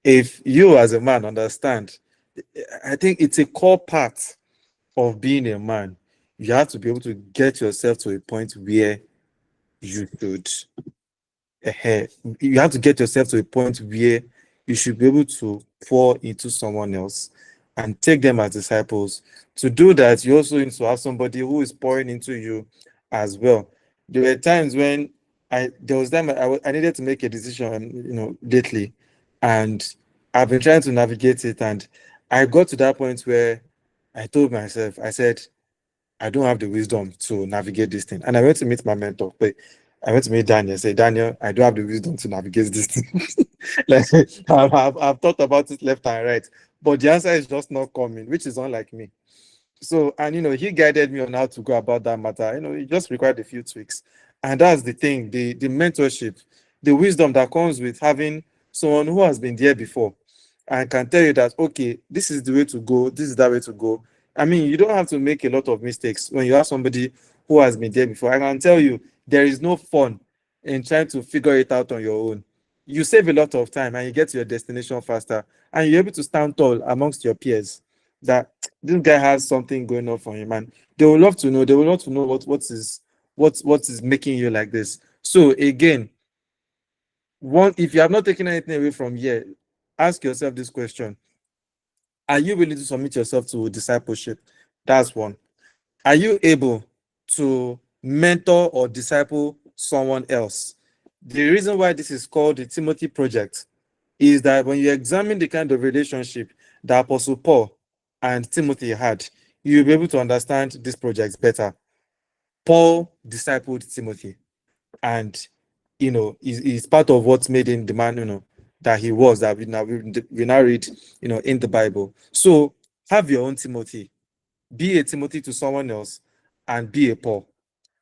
If you as a man understand, I think it's a core part of being a man. You have to be able to get yourself to a point where you should you have to get yourself to a point where you should be able to pour into someone else and take them as disciples. To do that, you also need to have somebody who is pouring into you as well. There were times when there was time I needed to make a decision, lately, and I've been trying to navigate it, and I got to that point where I told myself, I said, I don't have the wisdom to navigate this thing. And I went to meet my mentor. But I went to meet Daniel. Say, Daniel, I don't have the wisdom to navigate this thing. Like I've thought about it left and right, but the answer is just not coming, which is unlike me. So, and he guided me on how to go about that matter. It just required a few tweaks. And that's the thing, the mentorship, the wisdom that comes with having someone who has been there before and can tell you that, okay, this is the way to go, this is that way to go. I mean, you don't have to make a lot of mistakes when you have somebody who has been there before. I can tell you, there is no fun in trying to figure it out on your own. You save a lot of time and you get to your destination faster, and you're able to stand tall amongst your peers that this guy has something going on for him, and they will love to know. They will love to know what is making you like this. So again, if you have not taken anything away from here, ask yourself this question: are you willing to submit yourself to discipleship? That's one. Are you able to mentor or disciple someone else? The reason why this is called the Timothy Project is that when you examine the kind of relationship that Apostle Paul and Timothy had, you'll be able to understand this project better. Paul discipled Timothy, and is part of what made him the man that he was, that we now read in the Bible. So have your own Timothy, be a Timothy to someone else, and be a Paul.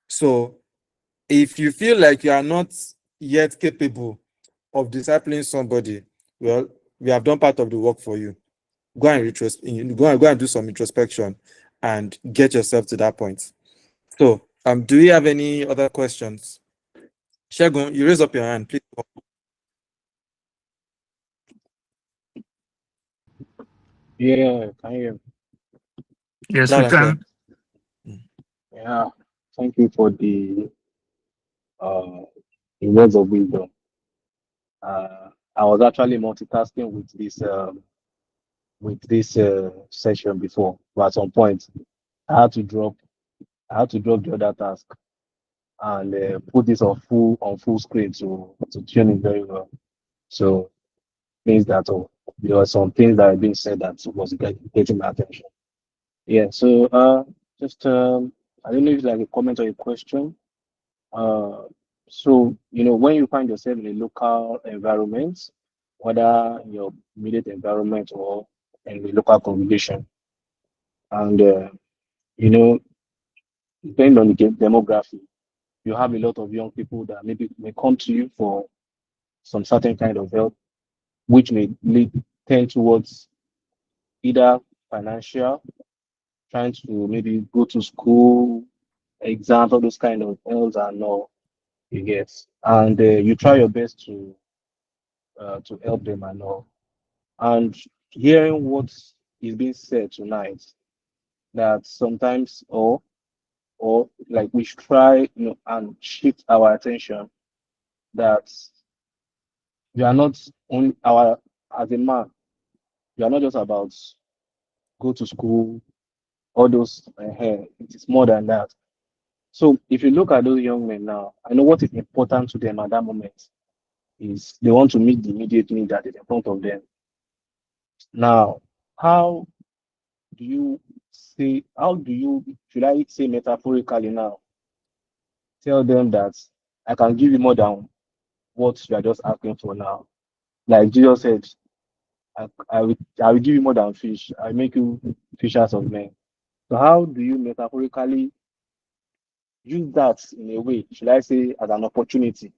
So if you feel like you are not yet capable of discipling somebody, well, we have done part of the work for you. Go and do some introspection and get yourself to that point. So, do we have any other questions? Shegun, you raise up your hand, please. Yeah, can you? Yes, Loud we and clear. can. Yeah. Yeah, thank you for uh, the words of wisdom. I was actually multitasking with this session before, but at some point I had to drop the other task and put this on full screen to tune in very well. So means that there were some things that had been said that was getting my attention. Yeah. So just I don't know if it's like a comment or a question. Uh, so when you find yourself in a local environment, whether in your immediate environment or in the local congregation, and you know, depending on the demography, you have a lot of young people that maybe may come to you for some certain kind of help, which may tend towards either financial, trying to maybe go to school, exams, all those kind of helps and all you get, and you try your best to help them and all. And hearing what is being said tonight, that sometimes or like we should try, and shift our attention that you are not only our as a man, you are not just about go to school, all those it is more than that. So if you look at those young men now, I know what is important to them at that moment is they want to meet the immediate need that is in front of them. Now, how how do you, should I say metaphorically now, tell them that I can give you more than what you are just asking for now? Like Jesus said, I will give you more than fish. I make you fishers of men. So how do you metaphorically use that in a way, should I say, as an opportunity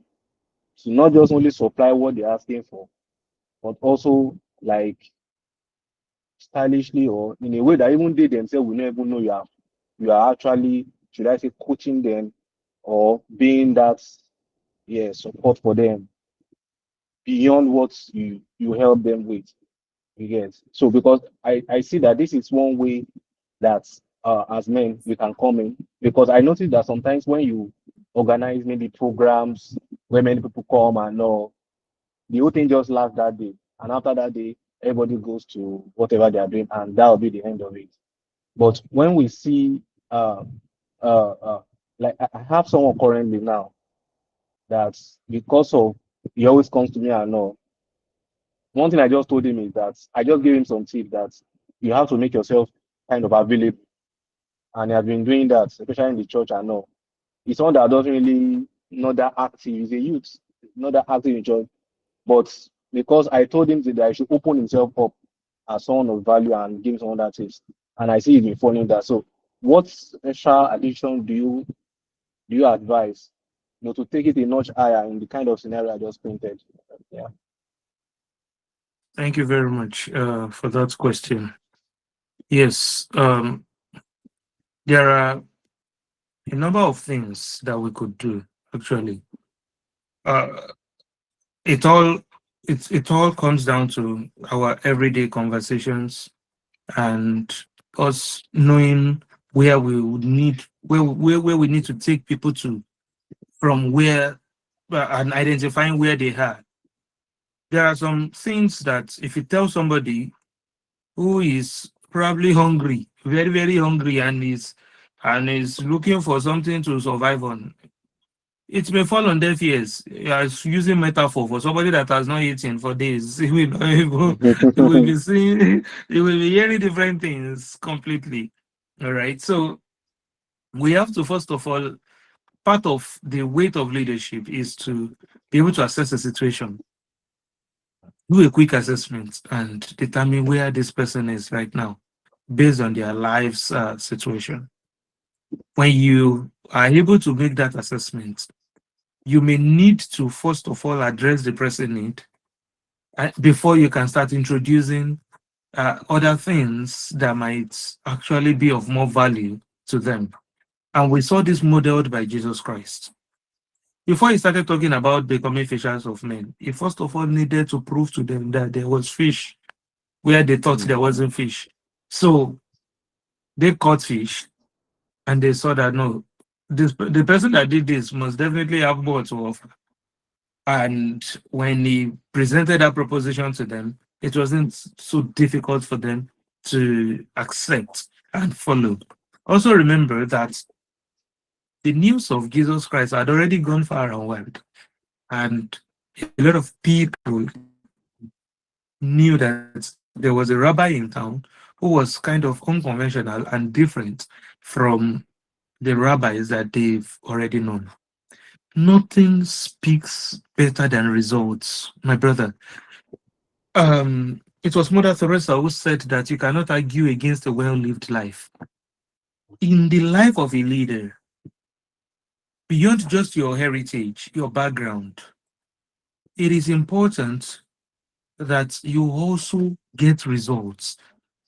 to not just only supply what they're asking for, but also like stylishly or in a way that even they themselves will not even know you are actually, should I say, coaching them or being that support for them beyond what you help them with. You get, so because I see that this is one way that as men we can come in, because I noticed that sometimes when you organize maybe programs where many people come and all, the whole thing just lasts that day, and after that day everybody goes to whatever they are doing and that will be the end of it. But when we see like I have someone currently now that, because of, he always comes to me and all, one thing I just told him is that I just gave him some tips that you have to make yourself kind of available, and he has been doing that, especially in the church and all. He's someone that doesn't really not that active. He's a youth, not that active in church, but because I told him that he should open himself up as someone of value and give someone that tips, and I see he's been following that. So, what extra addition do you advise, to take it a notch higher in the kind of scenario I just painted? Yeah. Thank you very much for that question. Yes, there are a number of things that we could do actually. Uh, it all it all comes down to our everyday conversations and us knowing where we would need where we need to take people to from where and identifying where they are. There are some things that if you tell somebody who is probably hungry, very, very hungry, and is looking for something to survive on, it may fall on deaf ears. As using metaphor for somebody that has not eaten for days, he will not able, he will be seeing, he will be hearing different things completely. All right. So we have to, first of all, part of the weight of leadership is to be able to assess the situation, do a quick assessment, and determine where this person is right now based on their life's situation. When you are able to make that assessment, you may need to first of all address the pressing need before you can start introducing other things that might actually be of more value to them. And we saw this modeled by Jesus Christ. Before he started talking about becoming fishers of men, he first of all needed to prove to them that there was fish where they thought there wasn't fish. So they caught fish, and they saw that no, the person that did this must definitely have more to offer. And when he presented that proposition to them, it wasn't so difficult for them to accept and follow. Also remember that the news of Jesus Christ had already gone far and wide, and a lot of people knew that there was a rabbi in town who was kind of unconventional and different from the rabbis that they've already known. Nothing speaks better than results, my brother. It was Mother Teresa who said that you cannot argue against a well-lived life. In the life of a leader, beyond just your heritage, your background, it is important that you also get results,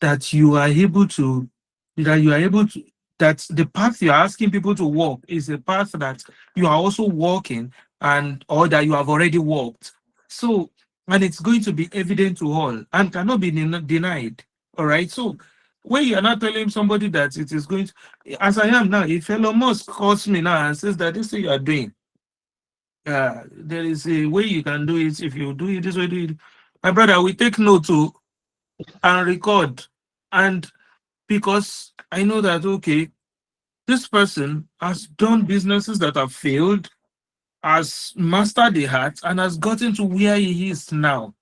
that you are able to, that the path you're asking people to walk is a path that you are also walking, and or that you have already walked. So, and it's going to be evident to all and cannot be denied. All right. So when you are not telling somebody that it is going to, as I am now, if Elon Musk calls me now and says that this thing you are doing, there is a way you can do it. If you do it this way, do it. My brother, we take note to and record. And because I know that, okay, this person has done businesses that have failed, has mastered the art, and has gotten to where he is now.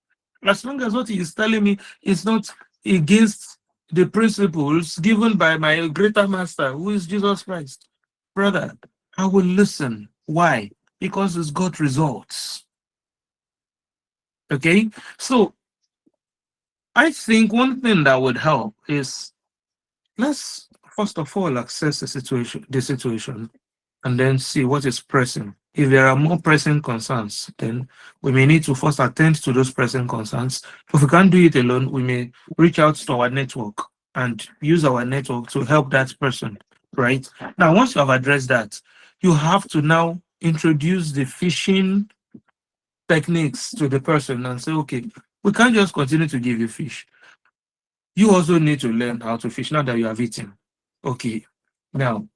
As long as what he is telling me is not against the principles given by my greater master, who is Jesus Christ, brother, I will listen. Why? Because it's got results. Okay? So I think one thing that would help is, let's first of all assess the situation, and then see what is pressing. If there are more pressing concerns, then we may need to first attend to those pressing concerns. If we can't do it alone, we may reach out to our network and use our network to help that person, right? Now, once you have addressed that, you have to now introduce the fishing techniques to the person and say, okay, we can't just continue to give you fish. You also need to learn how to fish now that you have eaten. Okay, now,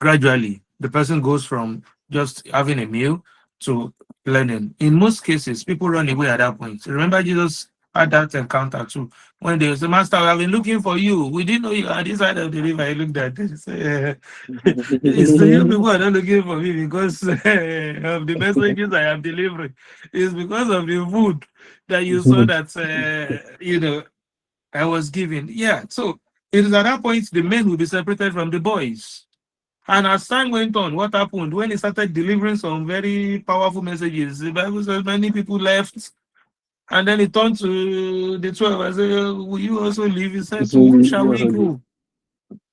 gradually, the person goes from just having a meal to learning. In most cases, people run away at that point. Remember, Jesus had that encounter too. When they say, Master, we have been looking for you. We didn't know you are this side of the river. He looked at this. It's the you people are not looking for me because of the messages I am delivering. It's because of the food that you saw that, I was given. Yeah, so it is at that point the men will be separated from the boys. And as time went on, what happened when he started delivering some very powerful messages? The Bible says many people left, and then he turned to the 12 and said, will you also leave? He said, to whom shall we go?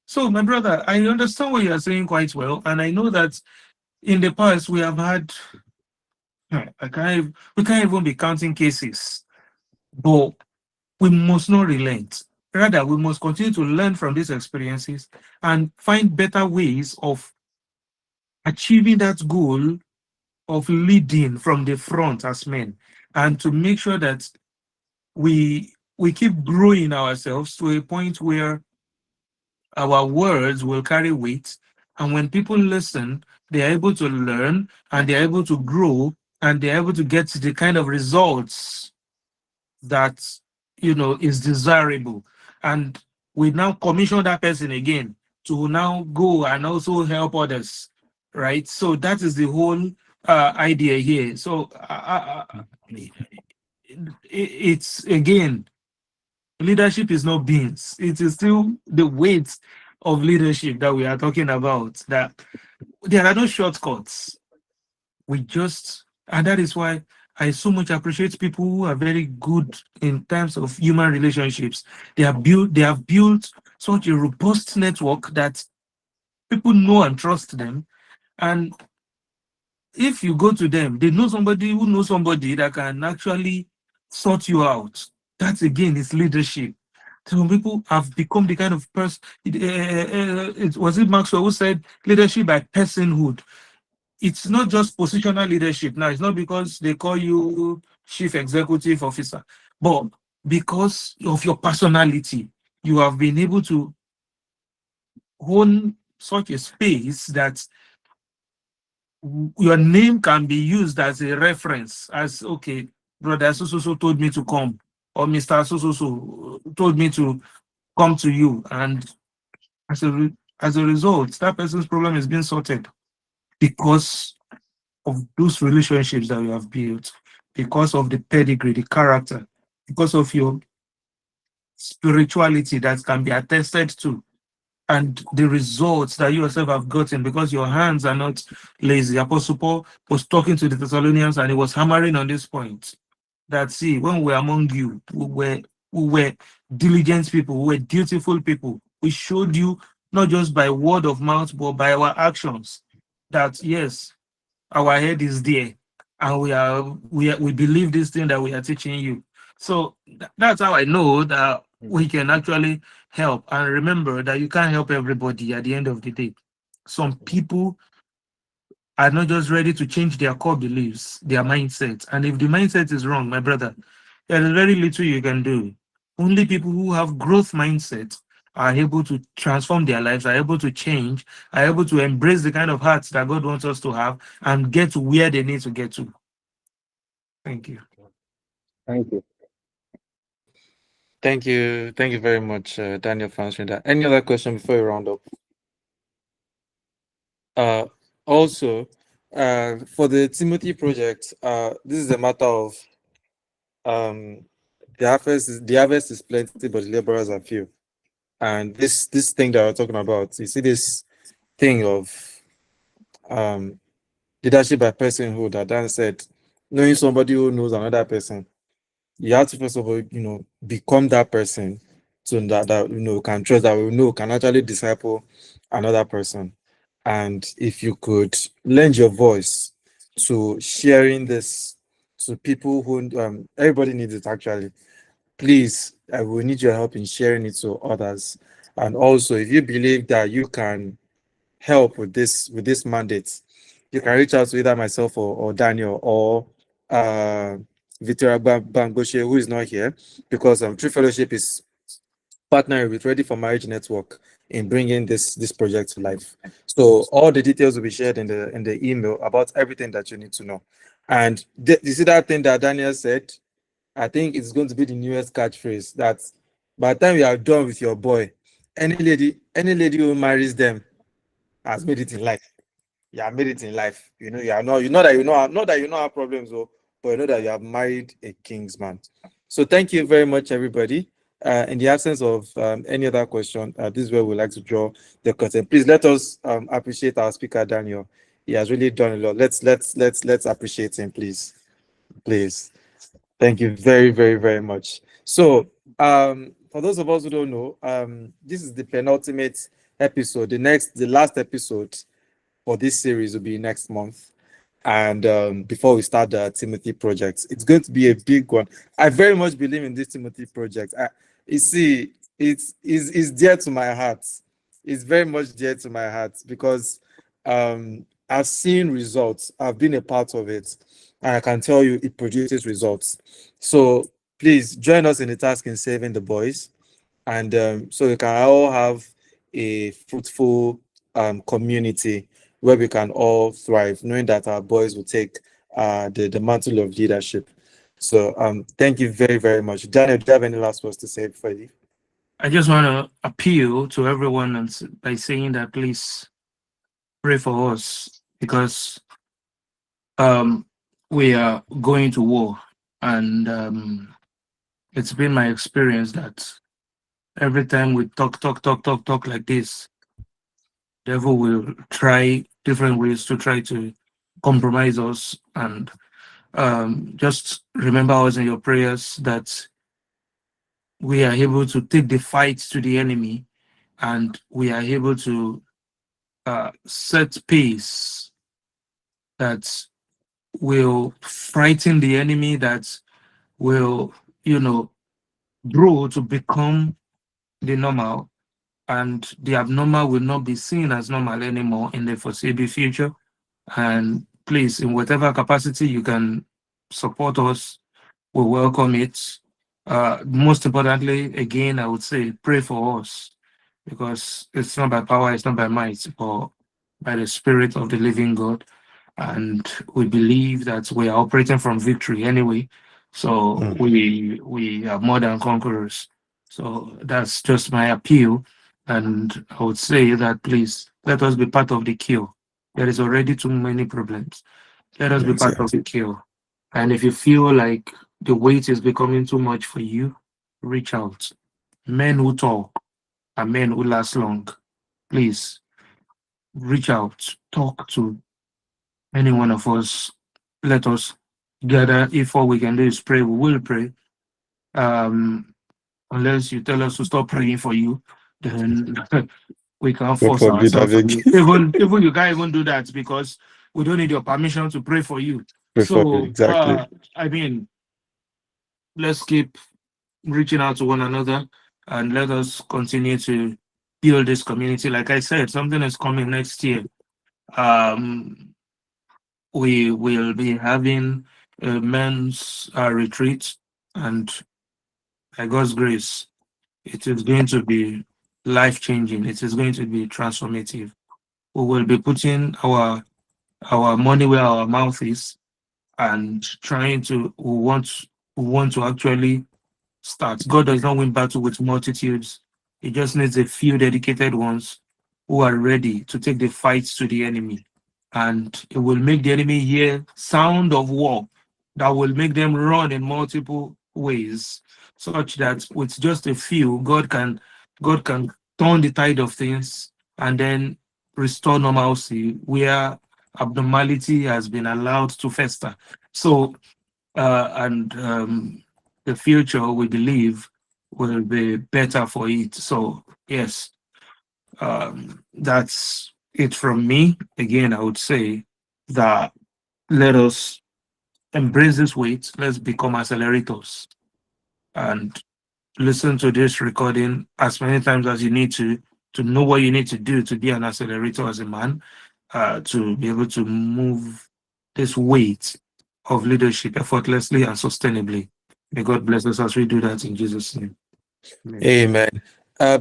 So, my brother, I understand what you are saying quite well, and I know that in the past we have had, we can't even be counting cases, but we must not relent. Rather, we must continue to learn from these experiences and find better ways of achieving that goal of leading from the front as men, and to make sure that we keep growing ourselves to a point where our words will carry weight, and when people listen, they are able to learn, and they are able to grow, and they are able to get the kind of results that is desirable. And we now commission that person again to now go and also help others, right? So that is the whole idea here. So it's again, leadership is not beans. It is still the weight of leadership that we are talking about, that there are no shortcuts. And that is why I so much appreciate people who are very good in terms of human relationships. They have built such a robust network that people know and trust them. And if you go to them, they know somebody who knows somebody that can actually sort you out. That again is leadership. Some people have become the kind of person. Was it Maxwell who said leadership by personhood? It's not just positional leadership now. It's not because they call you chief executive officer, but because of your personality, you have been able to own such a space that your name can be used as a reference, as okay, brother so told me to come, or Mr. So told me to come to you, and as a result, that person's problem is being sorted because of those relationships that you have built, because of the pedigree, the character, because of your spirituality that can be attested to, and the results that you yourself have gotten because your hands are not lazy. Apostle Paul was talking to the Thessalonians and he was hammering on this point that, see, when we're among you, we were diligent people, we were dutiful people. We showed you not just by word of mouth, but by our actions that, yes, our head is there and we believe this thing that we are teaching you. So that's how I know that we can actually help. And remember that you can't help everybody at the end of the day. Some people are not just ready to change their core beliefs, their mindset. And if the mindset is wrong, my brother, there is very little you can do. Only people who have growth mindset are able to transform their lives, are able to change, are able to embrace the kind of hearts that God wants us to have and get to where they need to get to. Thank you. Thank you. Thank you very much, Daniel, for answering that. Any other question before we round up? Also, for the Timothy project, this is a matter of the harvest is plenty, but the laborers are few. And this thing that we're talking about, you see this thing of leadership by personhood that Dan said, knowing somebody who knows another person. You have to first of all, become that person so that can trust, that we know can actually disciple another person. And if you could lend your voice to sharing this to people who everybody needs it actually, please, I will need your help in sharing it to others. And also, if you believe that you can help with this mandate, you can reach out to either myself or Daniel or Victoria Bangoshe, who is not here, because True Fellowship is partnering with Ready for Marriage Network in bringing this project to life. So all the details will be shared in the email about everything that you need to know. And you see that thing that Daniel said? I think it's going to be the newest catchphrase, that by the time you are done with your boy, any lady who marries them has made it in life. You have made it in life. You know that you don't have problems, but you know that you have married a king's man. So thank you very much, everybody. In the absence of any other question, this is where we like to draw the curtain. Please let us appreciate our speaker, Daniel. He has really done a lot. Let's appreciate him, please. Please. Thank you very, very, very much. So for those of us who don't know, this is the penultimate episode. The last episode for this series will be next month. And before we start the Timothy project, it's going to be a big one. I very much believe in this Timothy project. You see, it's dear to my heart. It's very much dear to my heart because I've seen results. I've been a part of it, and I can tell you it produces results. So please join us in the task in saving the boys, and so we can all have a fruitful community where we can all thrive, knowing that our boys will take the mantle of leadership. So thank you very, very much. Daniel, do you have any last words to say before you leave? I just want to appeal to everyone by saying that please pray for us because we are going to war, and it's been my experience that every time we talk like this, the devil will try different ways to try to compromise us. And just remember us in your prayers that we are able to take the fight to the enemy and we are able to set pace that will frighten the enemy, that will, grow to become the normal, and the abnormal will not be seen as normal anymore in the foreseeable future. And please, in whatever capacity you can support us, we welcome it. Most importantly, again, I would say pray for us because it's not by power, it's not by might, but by the Spirit of the living God. And we believe that we are operating from victory anyway. So we are more than conquerors. So that's just my appeal. And I would say that please let us be part of the cure. There is already too many problems. Let us be part of the cure. And if you feel like the weight is becoming too much for you, reach out. Men who talk are men who last long. Please reach out, talk to any one of us. Let us gather. If all we can do is pray, we will pray. Unless you tell us to stop praying for you, then we can't force ourselves on you. Even you can't even do that because we don't need your permission to pray for you. I mean, let's keep reaching out to one another and let us continue to build this community. Like I said, something is coming next year. We will be having a men's retreat, and by God's grace, it is going to be life-changing. It is going to be transformative. We will be putting our money where our mouth is and trying to we want to actually start. God does not win battle with multitudes. He just needs a few dedicated ones who are ready to take the fight to the enemy. And it will make the enemy hear sound of war that will make them run in multiple ways, such that with just a few, God can turn the tide of things and then restore normalcy where abnormality has been allowed to fester. So the future, we believe, will be better for it. So yes, that's it from me. Again, I would say that let us embrace this weight. Let's become accelerators and listen to this recording as many times as you need to know what you need to do to be an accelerator as a man, to be able to move this weight of leadership effortlessly and sustainably. May God bless us as we do that in Jesus' name. Amen.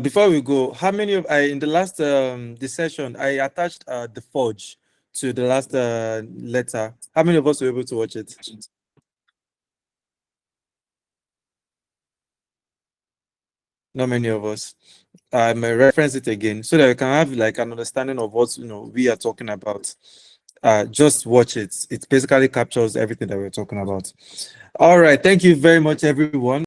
Before we go, how many of in the last this session I attached the Forge to the last letter? How many of us were able to watch it? Not many of us. I may reference it again so that we can have like an understanding of what we are talking about. Just watch it. It basically captures everything that we're talking about. All right. Thank you very much, everyone.